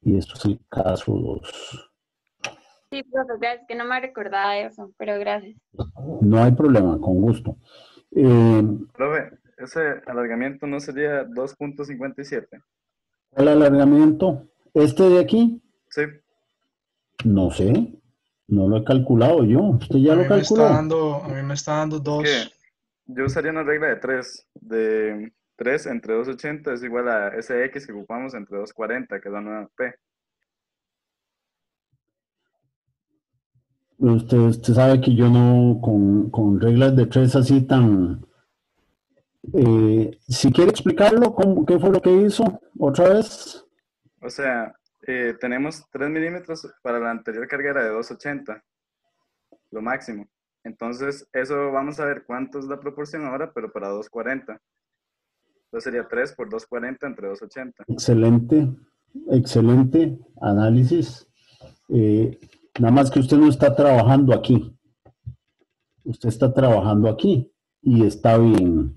Speaker 6: y esto es el caso 2.
Speaker 3: Sí, profe, gracias, que no me recordaba eso, pero gracias.
Speaker 6: No hay problema, con gusto.
Speaker 5: Profe, ese alargamiento no sería 2.57.
Speaker 6: ¿El alargamiento? ¿Este de aquí?
Speaker 5: Sí.
Speaker 6: No sé, no lo he calculado yo. ¿Usted ya lo calculó?
Speaker 4: A mí me está dando 2.
Speaker 5: Es que yo usaría una regla de 3. De 3 entre 280 es igual a ese X que ocupamos entre 240, que es la nueva P.
Speaker 6: Usted sabe que yo no, con reglas de 3 así tan... si quiere explicarlo, ¿qué fue lo que hizo otra vez?
Speaker 5: O sea, tenemos 3 milímetros, para la anterior carga era de 280, lo máximo. Entonces, eso vamos a ver cuánto es la proporción ahora, pero para 240. Entonces sería 3 por 240 entre 280.
Speaker 6: Excelente, excelente análisis. Nada más que usted no está trabajando aquí. Usted está trabajando aquí y está bien.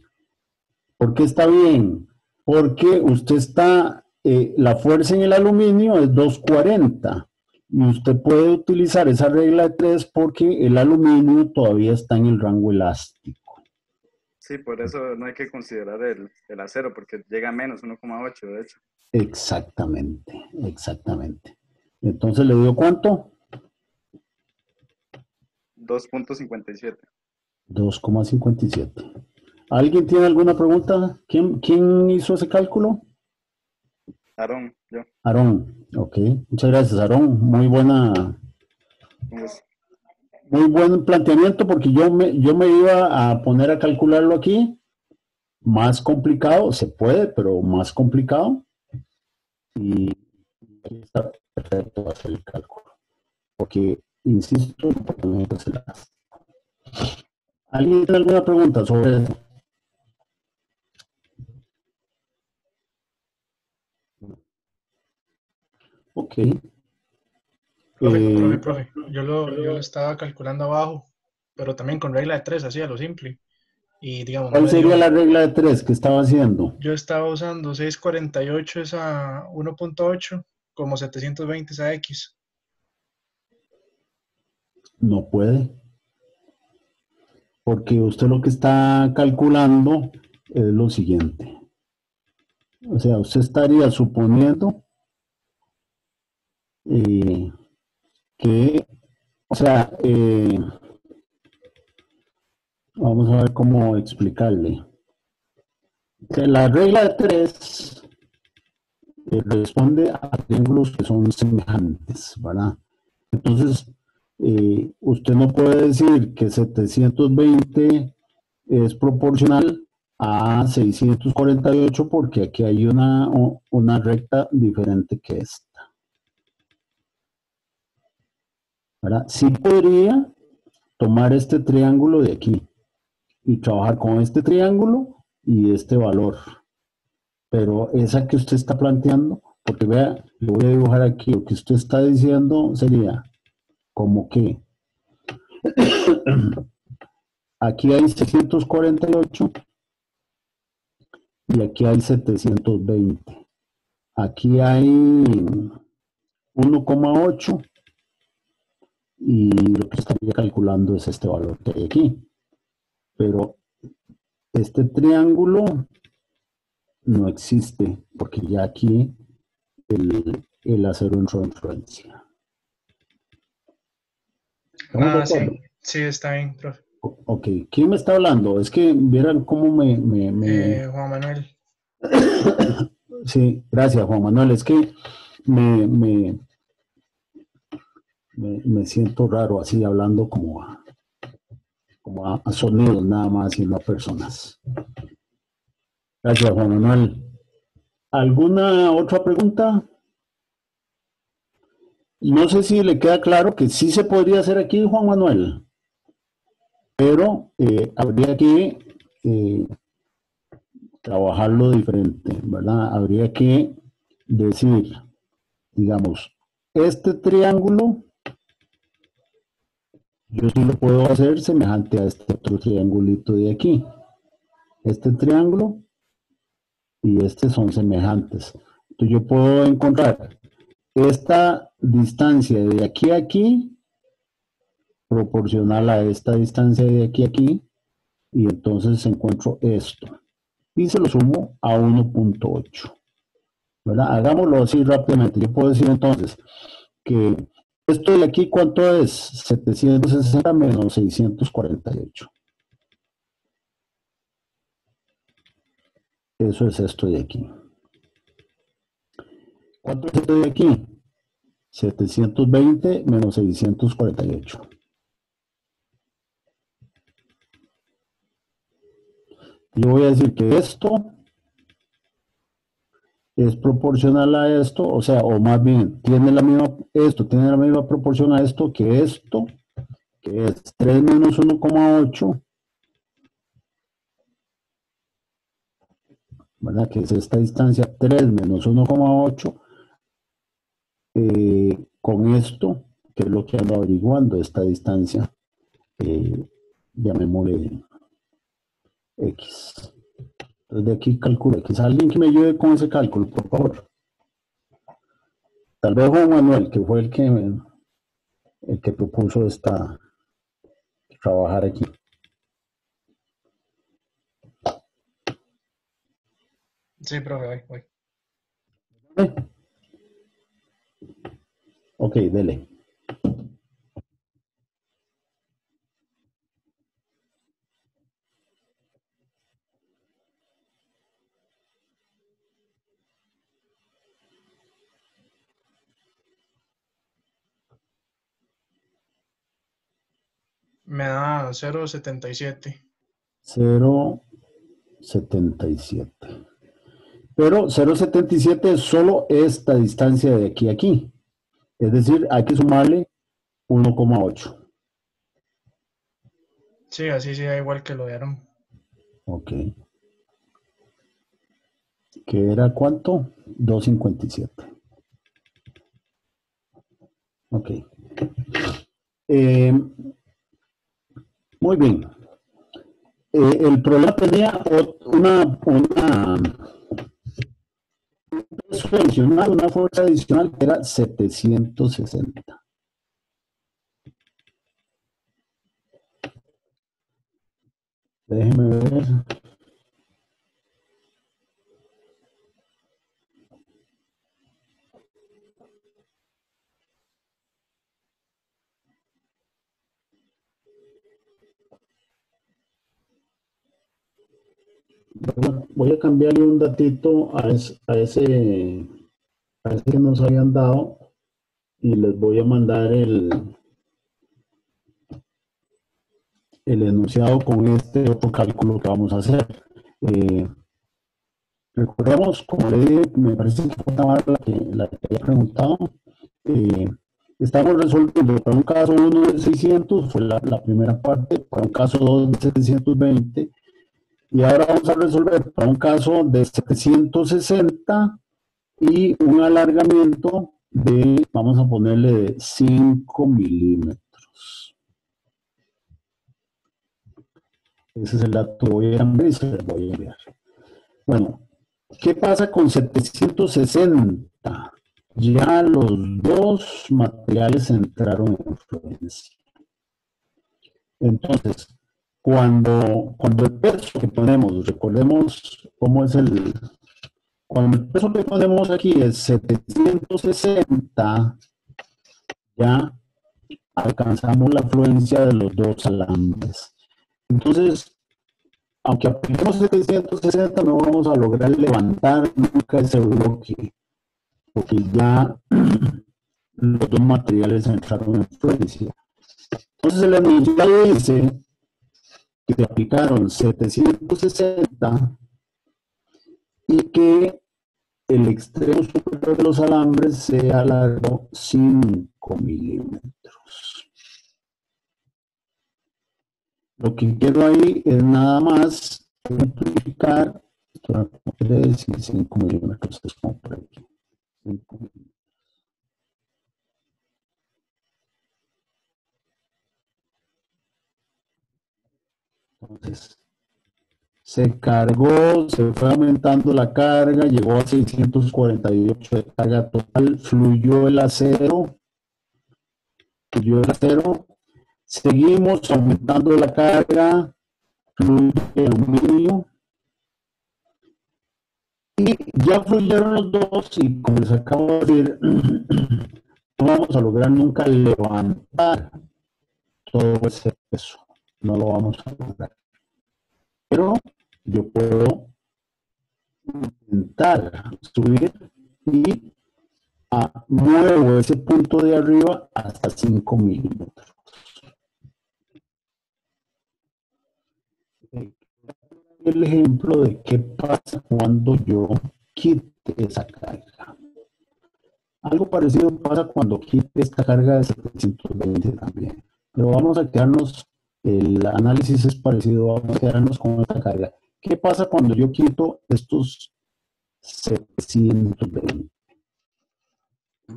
Speaker 6: ¿Por qué está bien? Porque usted está, la fuerza en el aluminio es 240 y usted puede utilizar esa regla de 3 porque el aluminio todavía está en el rango elástico.
Speaker 5: Sí, por eso no hay que considerar el acero, porque llega a menos 1,8 de hecho.
Speaker 6: Exactamente, exactamente. Entonces, ¿le dio cuánto?
Speaker 5: 2.57.
Speaker 6: 2,57. ¿Alguien tiene alguna pregunta? ¿Quién hizo ese cálculo?
Speaker 5: Aarón, yo.
Speaker 6: Aarón, ok. Muchas gracias, Aarón. Muy buen planteamiento porque yo me iba a poner a calcularlo aquí. Más complicado, se puede, pero más complicado. Y aquí está perfecto hacer el cálculo. Porque, insisto, el planteamiento es elástico. ¿Alguien tiene alguna pregunta sobre eso? Ok.
Speaker 4: Profe, yo lo estaba calculando abajo, pero también con regla de 3, así a lo simple. Y digamos,
Speaker 6: ¿Cuál sería la regla de 3 que estaba haciendo?
Speaker 4: Yo estaba usando 648 esa 1.8 como 720 esa X.
Speaker 6: No puede. Porque usted lo que está calculando es lo siguiente. O sea, usted estaría suponiendo que, o sea, vamos a ver cómo explicarle. Que la regla de 3 responde a triángulos que son semejantes, ¿verdad? Entonces, usted no puede decir que 720 es proporcional a 648 porque aquí hay una recta diferente que esta. ¿Verdad? Sí podría tomar este triángulo de aquí y trabajar con este triángulo y este valor. Pero esa que usted está planteando, porque vea, le voy a dibujar aquí, lo que usted está diciendo sería como que aquí hay 648 y aquí hay 720. Aquí hay 1,8 y lo que estaría calculando es este valor que hay aquí. Pero este triángulo no existe porque ya aquí el acero entró en influencia. ¿Estamos de
Speaker 4: Ah, sí,
Speaker 6: acuerdo?
Speaker 4: sí, está bien, profe.
Speaker 6: Ok, ¿quién me está hablando? Es que vieran cómo
Speaker 4: Juan Manuel.
Speaker 6: Sí, gracias Juan Manuel, es que me siento raro así hablando como a sonidos nada más y no a personas. Gracias Juan Manuel. ¿Alguna otra pregunta? No sé si le queda claro que sí se podría hacer aquí, Juan Manuel, pero habría que trabajarlo diferente, ¿verdad? Habría que decir, digamos, este triángulo, yo sí lo puedo hacer semejante a este otro triangulito de aquí. Este triángulo y este son semejantes. Entonces yo puedo encontrar esta distancia de aquí a aquí proporcional a esta distancia de aquí a aquí y entonces encuentro esto y se lo sumo a 1,8. ¿Verdad? Hagámoslo así rápidamente. Yo puedo decir entonces que esto de aquí, ¿cuánto es? 760 menos 648. Eso es esto de aquí. ¿Cuánto es esto de aquí? 720 menos 648. Yo voy a decir que esto es proporcional a esto, o sea, o más bien, tiene la misma proporción a esto, que es 3 menos 1,8, ¿verdad? Que es esta distancia, 3 menos 1,8, con esto, que es lo que ando averiguando, esta distancia, llamémosle X. Entonces de aquí calculo X. Alguien que me ayude con ese cálculo, por favor. Tal vez Juan Manuel, que fue el que propuso trabajar aquí.
Speaker 4: Sí, profe, voy.
Speaker 6: Ok, dele.
Speaker 4: Me da 0,77.
Speaker 6: 0,77. Pero 0,77 es solo esta distancia de aquí a aquí. Es decir, hay que sumarle 1,8.
Speaker 4: Sí, así sí da igual que lo dieron.
Speaker 6: Ok. ¿Que era cuánto? 2,57. Ok. Muy bien. El problema tenía una fuerza adicional que era 760. Déjeme ver. Voy a cambiarle un datito a ese que nos habían dado y les voy a mandar el enunciado con este otro cálculo que vamos a hacer. Recordemos, como le dije, me parece que fue Tamara la que había preguntado. Estamos resolviendo para un caso 1 de 600, fue la primera parte, para un caso 2 de 720, y ahora vamos a resolver para un caso de 760 y un alargamiento de, vamos a ponerle de 5 milímetros. Ese es el dato que voy a enviar y se lo voy a enviar. Bueno, ¿qué pasa con 760? Ya los dos materiales entraron en fluencia. Entonces, cuando el peso que ponemos, recordemos cómo es cuando el peso que ponemos aquí es 760, ya alcanzamos la fluencia de los dos alambres. Entonces, aunque apliquemos 760, no vamos a lograr levantar nunca ese bloque, porque ya los dos materiales entraron en fluencia. Entonces el enunciado dice que se aplicaron 760 y que el extremo superior de los alambres sea largo 5 milímetros. Lo que quiero ahí es nada más simplificar, esto quiere decir 5 milímetros, es como por aquí. 5 milímetros. Entonces, se cargó, se fue aumentando la carga, llegó a 648 de carga total, fluyó el acero, seguimos aumentando la carga, fluye el aluminio, y ya fluyeron los dos, y como les acabo de decir, no vamos a lograr nunca levantar todo ese peso, no lo vamos a lograr. Pero yo puedo intentar subir y muevo ese punto de arriba hasta 5 milímetros. El ejemplo de qué pasa cuando yo quite esa carga. Algo parecido pasa cuando quite esta carga de 720 también. Pero vamos a quedarnos, el análisis es parecido, vamos a quedarnos con esta carga. ¿Qué pasa cuando yo quito estos 720?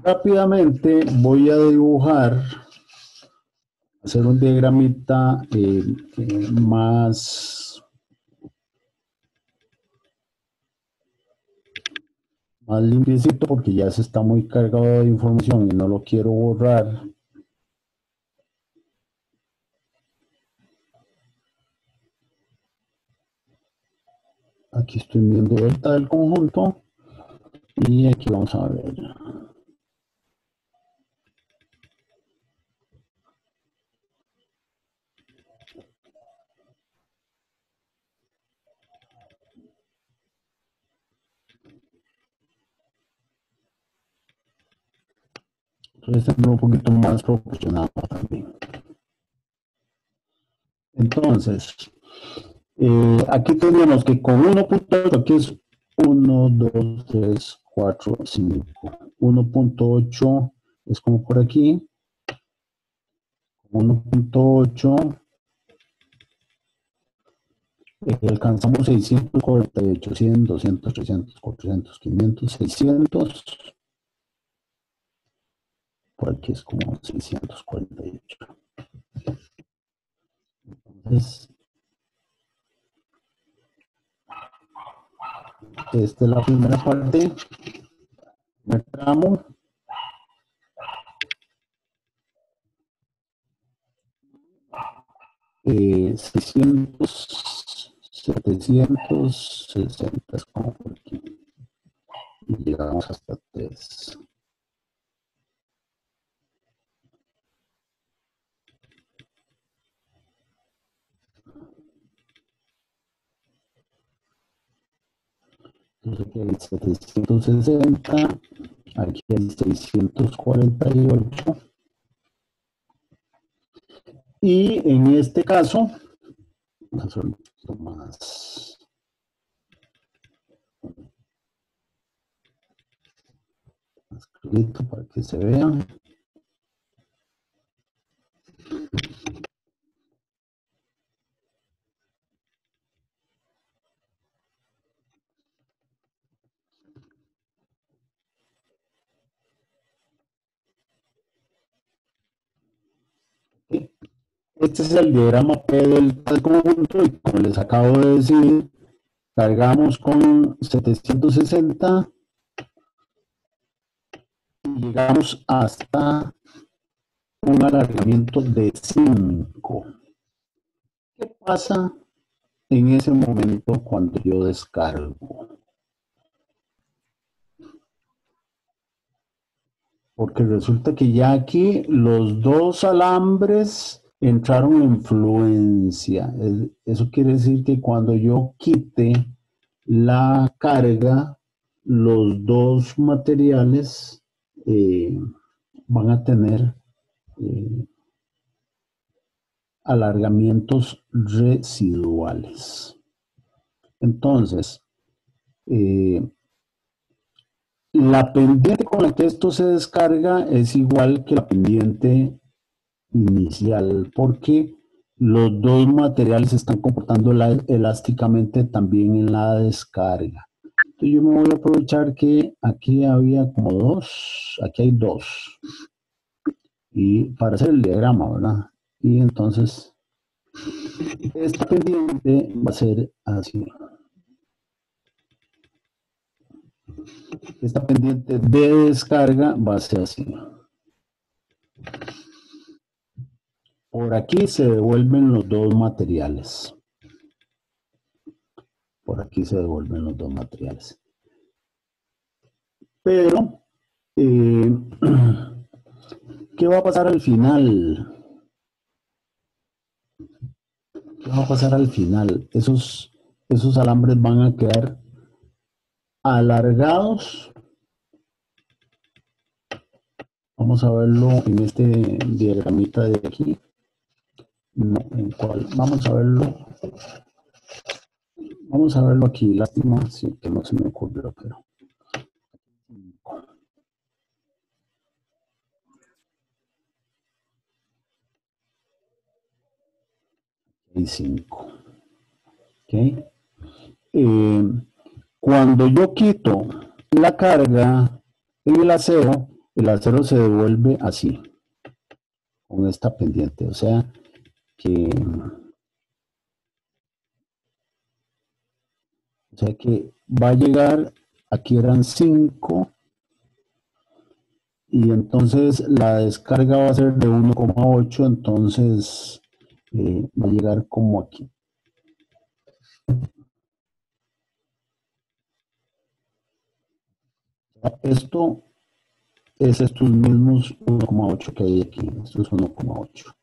Speaker 6: Rápidamente voy a dibujar, hacer un diagramita más limpiecito porque ya se está muy cargado de información y no lo quiero borrar. Aquí estoy viendo delta del conjunto y aquí vamos a ver. Entonces es un poquito más proporcionado también. Entonces, aquí tenemos que con 1.8, aquí es 1, 2, 3, 4, 5. 1.8 es como por aquí. 1.8 alcanzamos 648, 100, 200, 300, 400, 500, 600. Por aquí es como 648. Entonces, esta es la primera parte, primer tramo. Eh, 600, 760 es como por aquí. Y llegamos hasta 3. Entonces aquí hay 760, aquí hay 648. Y en este caso, vamos a hacer un poquito más clarito para que se vean. Este es el diagrama P del conjunto y como les acabo de decir, cargamos con 760 y llegamos hasta un alargamiento de 5. ¿Qué pasa en ese momento cuando yo descargo? Porque resulta que ya aquí los dos alambres entraron en fluencia. Eso quiere decir que cuando yo quite la carga, los dos materiales van a tener alargamientos residuales. Entonces, la pendiente con la que esto se descarga es igual que la pendiente inicial, porque los dos materiales se están comportando elásticamente también en la descarga. Entonces yo me voy a aprovechar que aquí había como dos, aquí hay dos, y para hacer el diagrama, ¿verdad? Y entonces esta pendiente va a ser así. Esta pendiente de descarga va a ser así. Por aquí se devuelven los dos materiales. Por aquí se devuelven los dos materiales. Pero, ¿qué va a pasar al final? ¿Qué va a pasar al final? Esos alambres van a quedar alargados. Vamos a verlo en este diagramita de aquí. No, ¿en cuál? Vamos a verlo. Vamos a verlo aquí. Lástima, sí, que no se me ocurrió, pero. Y 5. ¿Ok? Cuando yo quito la carga en el acero se devuelve así, con esta pendiente. O sea que va a llegar, aquí eran 5, y entonces la descarga va a ser de 1,8, entonces va a llegar como aquí. Esto es estos mismos 1,8 que hay aquí. Esto es 1,8.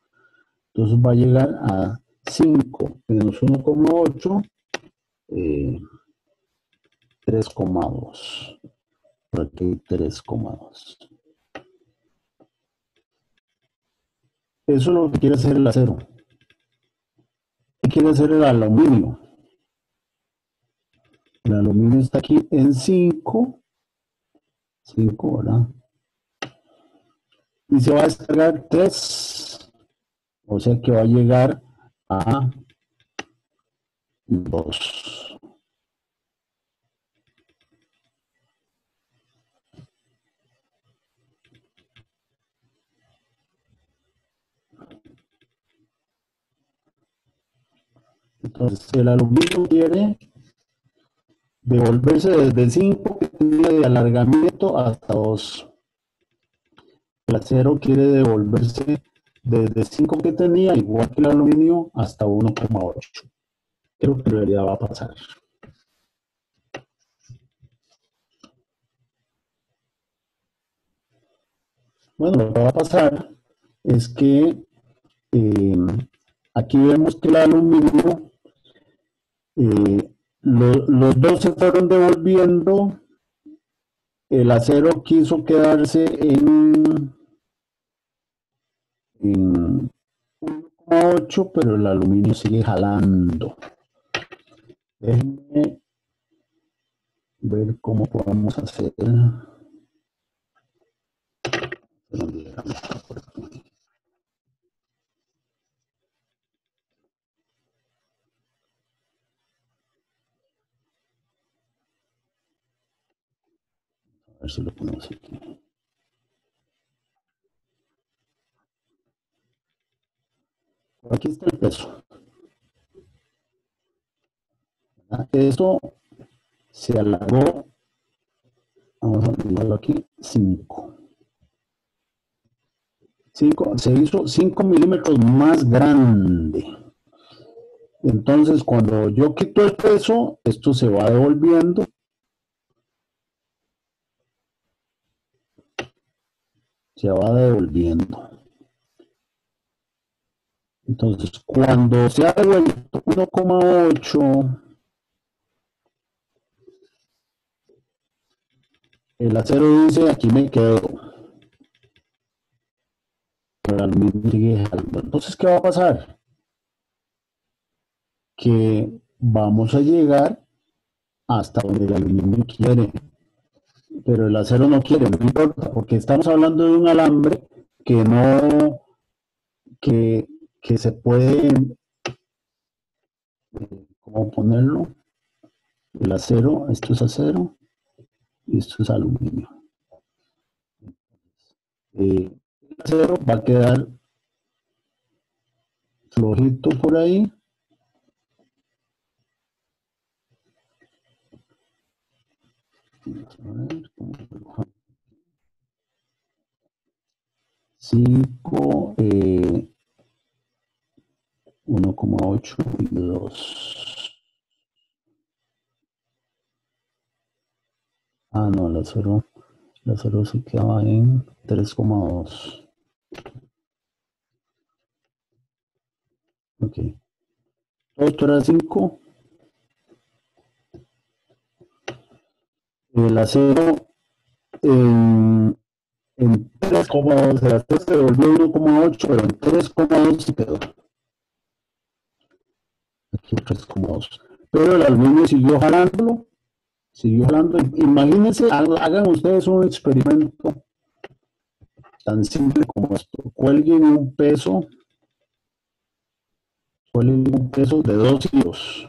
Speaker 6: Entonces va a llegar a 5 menos 1,8, 3,2. Por aquí 3,2. Eso es lo que quiere hacer el acero. ¿Qué quiere hacer el aluminio? El aluminio está aquí en 5, ¿verdad? Y se va a descargar 3, o sea que va a llegar a 2. Entonces el aluminio quiere devolverse desde 5 que tenía de alargamiento hasta 2. El acero quiere devolverse desde 5 que tenía, igual que el aluminio, hasta 1,8. Creo que en realidad va a pasar. Bueno, lo que va a pasar es que aquí vemos que el aluminio, los dos se fueron devolviendo. El acero quiso quedarse en 1,8, pero el aluminio sigue jalando. Déjenme ver cómo podemos hacer. A ver si lo ponemos aquí. Aquí está el peso. Eso se alargó, vamos a ponerlo aquí, 5. Se hizo 5 milímetros más grande. Entonces, cuando yo quito el peso, esto se va devolviendo. Se va devolviendo. Entonces, cuando se ha devuelto 1,8, el acero dice, aquí me quedo. Pero el aluminio sigue jalando. Entonces, ¿qué va a pasar? Que vamos a llegar hasta donde el aluminio quiere, pero el acero no quiere, no importa, porque estamos hablando de un alambre que no, que se puede, ¿cómo ponerlo? El acero, esto es acero y esto es aluminio. El acero va a quedar flojito por ahí. Vamos a ver cómo se lo 5, 1,8 y 2. Ah, no, el acero se quedaba en 3,2. Ok. Esto era 5. El acero en 3,2. El acero se devolvió 1,8, pero en 3,2 se quedó. Aquí 3,2. Pero el aluminio siguió jalándolo. Siguió jalando. Imagínense, hagan ustedes un experimento tan simple como esto. Cuelguen un peso de 2 hilos,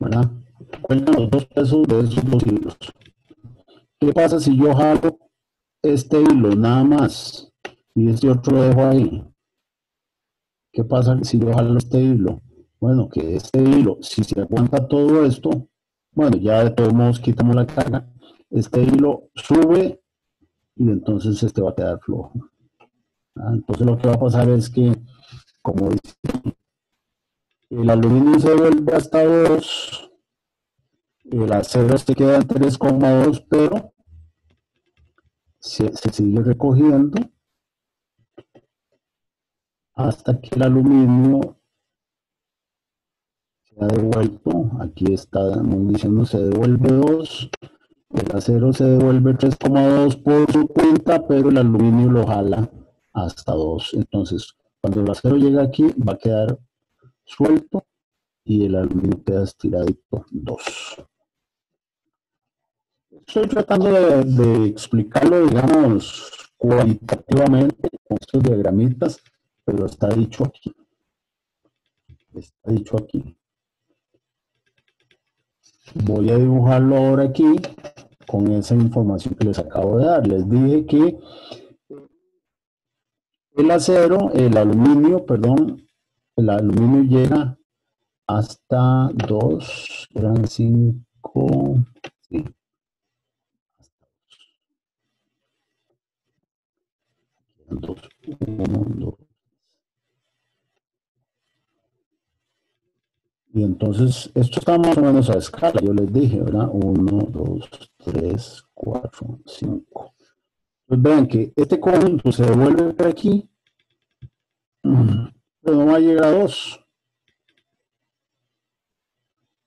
Speaker 6: ¿verdad? Cuelgan los 2 pesos de esos 2 hilos. ¿Qué pasa si yo jalo este hilo nada más y este otro lo dejo ahí? ¿Qué pasa si yo jalo este hilo? Bueno, que este hilo, si se aguanta todo esto, bueno, ya de todos modos quitamos la carga, este hilo sube y entonces este va a quedar flojo. Entonces lo que va a pasar es que, como dice, el aluminio se vuelve hasta 2, el acero se queda en 3,2, pero se sigue recogiendo hasta que el aluminio se ha devuelto. Aquí está diciendo se devuelve 2, el acero se devuelve 3,2 por su cuenta, pero el aluminio lo jala hasta 2. Entonces, cuando el acero llega aquí, va a quedar suelto y el aluminio queda estiradito 2. Estoy tratando de explicarlo, digamos, cualitativamente con estos diagramitas, pero está dicho aquí. Está dicho aquí. Voy a dibujarlo ahora aquí con esa información que les acabo de dar. Les dije que el aluminio llega hasta 2, eran 5, sí. 2, 1, 2. Y entonces, esto está más o menos a escala, yo les dije, ¿verdad? 1, 2, 3, 4, 5. Pues vean que este conjunto se devuelve por aquí, pero no va a llegar a 2.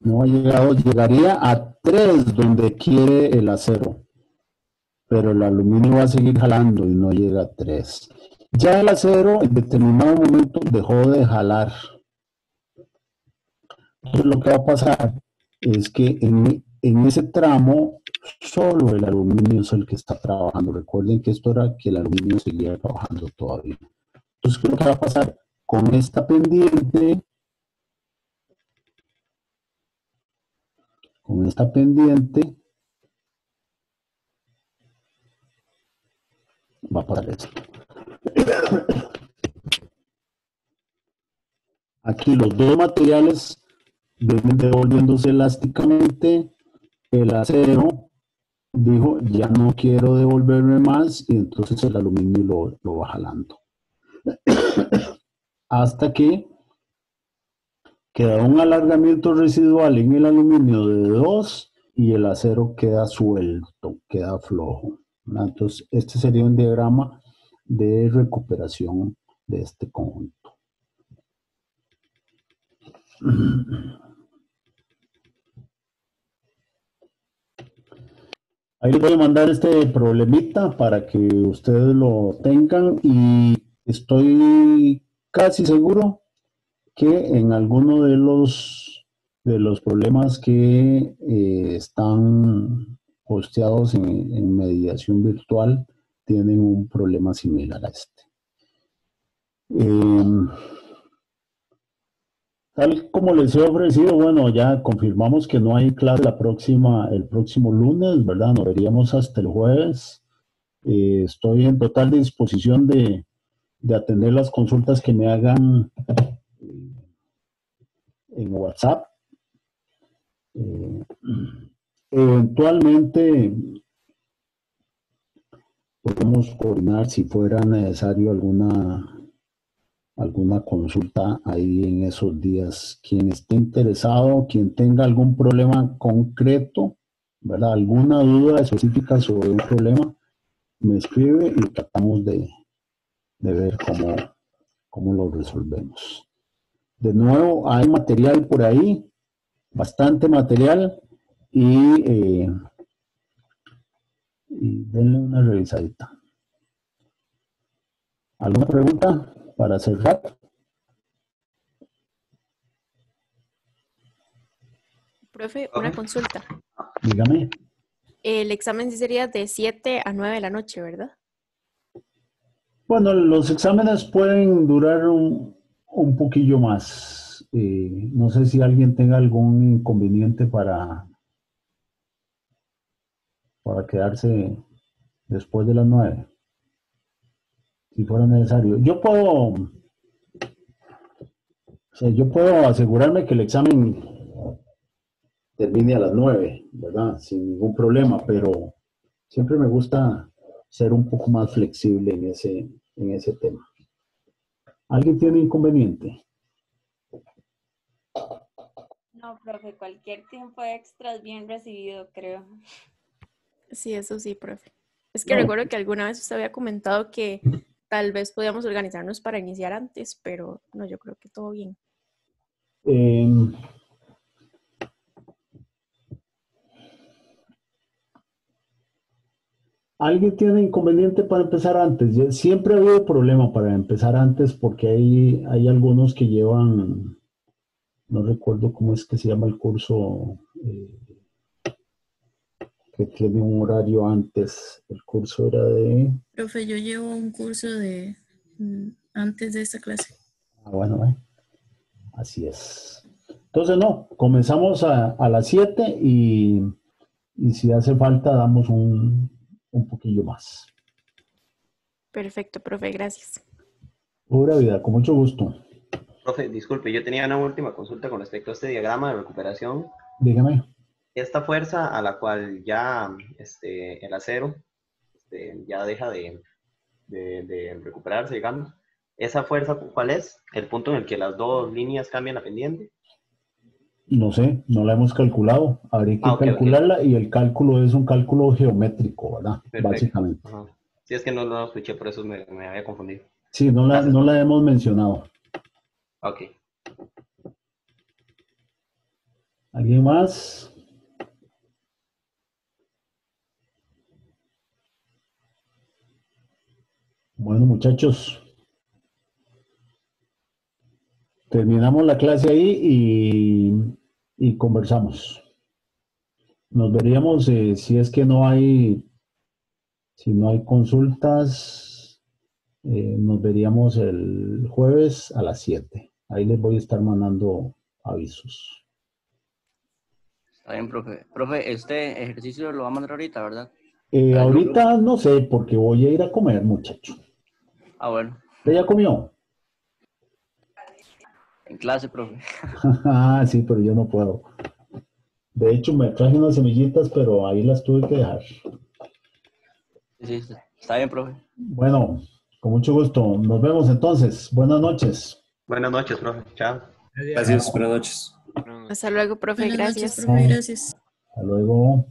Speaker 6: No va a llegar a 2, llegaría a 3 donde quiere el acero. Pero el aluminio va a seguir jalando y no llega a 3. Ya el acero en determinado momento dejó de jalar. Entonces lo que va a pasar es que en ese tramo solo el aluminio es el que está trabajando. Recuerden que esto era que el aluminio seguía trabajando todavía. Entonces, ¿qué es lo que va a pasar? Con esta pendiente, va a pasar esto. Aquí los dos materiales vienen devolviéndose elásticamente. El acero dijo, ya no quiero devolverme más, y entonces el aluminio lo va jalando. Hasta que queda un alargamiento residual en el aluminio de 2 y el acero queda suelto, queda flojo, ¿verdad? Entonces, este sería un diagrama de recuperación de este conjunto. Ahí les voy a mandar este problemita para que ustedes lo tengan, y estoy casi seguro que en alguno de los problemas que están posteados en mediación virtual tienen un problema similar a este. Tal como les he ofrecido, bueno, ya confirmamos que no hay clase el próximo lunes, ¿verdad? Nos veríamos hasta el jueves. Estoy en total disposición de atender las consultas que me hagan en WhatsApp. Eventualmente podemos coordinar si fuera necesario alguna consulta ahí en esos días. Quien esté interesado, quien tenga algún problema concreto, ¿verdad? Alguna duda específica sobre un problema, me escribe y tratamos de ver cómo lo resolvemos. De nuevo, hay material por ahí, bastante material, y denle una revisadita. ¿Alguna pregunta para cerrar?
Speaker 8: Profe, una consulta.
Speaker 6: Dígame.
Speaker 8: El examen sí sería de 7 a 9 de la noche, ¿verdad?
Speaker 6: Bueno, los exámenes pueden durar un poquillo más. No sé si alguien tenga algún inconveniente para quedarse después de las 9, si fuera necesario. Yo puedo asegurarme que el examen termine a las 9, ¿verdad? Sin ningún problema, pero siempre me gusta ser un poco más flexible en ese tema. ¿Alguien tiene inconveniente?
Speaker 3: No, profe, cualquier tiempo extra es bien recibido, creo.
Speaker 8: Sí, eso sí, profe. Es que recuerdo que alguna vez usted había comentado que tal vez podíamos organizarnos para iniciar antes, pero no, yo creo que todo bien.
Speaker 6: ¿Alguien tiene inconveniente para empezar antes? Siempre ha habido problema para empezar antes porque hay algunos que llevan, no recuerdo cómo es que se llama el curso, que tiene un horario antes. El curso era de...
Speaker 9: Profe, yo llevo un curso de antes de esta clase.
Speaker 6: Bueno, así es. Entonces, no, comenzamos a las 7 y si hace falta damos un poquillo más.
Speaker 8: Perfecto, profe, gracias.
Speaker 6: Pura vida, con mucho gusto.
Speaker 10: Profe, disculpe, yo tenía una última consulta con respecto a este diagrama de recuperación.
Speaker 6: Dígame.
Speaker 10: Esta fuerza a la cual ya el acero ya deja de recuperarse, digamos, ¿esa fuerza cuál es? ¿El punto en el que las dos líneas cambian la pendiente?
Speaker 6: No sé, no la hemos calculado. Habría que calcularla, okay. Y el cálculo es un cálculo geométrico, ¿verdad?
Speaker 10: Perfecto.
Speaker 6: Básicamente.
Speaker 10: Ajá. Sí, es que no lo escuché, por eso me había confundido.
Speaker 6: Sí, no la hemos mencionado.
Speaker 10: Ok.
Speaker 6: ¿Alguien más? Bueno, muchachos, terminamos la clase ahí y conversamos. Nos veríamos si es que no hay consultas, nos veríamos el jueves a las 7. Ahí les voy a estar mandando avisos.
Speaker 2: Está bien, profe. Profe, este ejercicio lo va a mandar ahorita, ¿verdad?
Speaker 6: Ahorita no sé, porque voy a ir a comer, muchacho.
Speaker 2: Ah, bueno.
Speaker 6: ¿Usted ya comió?
Speaker 2: En clase, profe.
Speaker 6: Ah, sí, pero yo no puedo. De hecho, me traje unas semillitas, pero ahí las tuve que dejar.
Speaker 2: Sí, está bien, profe.
Speaker 6: Bueno, con mucho gusto. Nos vemos entonces. Buenas noches.
Speaker 10: Buenas noches, profe. Chao.
Speaker 11: Gracias, buenas noches.
Speaker 8: Hasta luego, profe.
Speaker 9: Buenas noches,
Speaker 8: Gracias.
Speaker 9: profe, gracias.
Speaker 6: Hasta luego.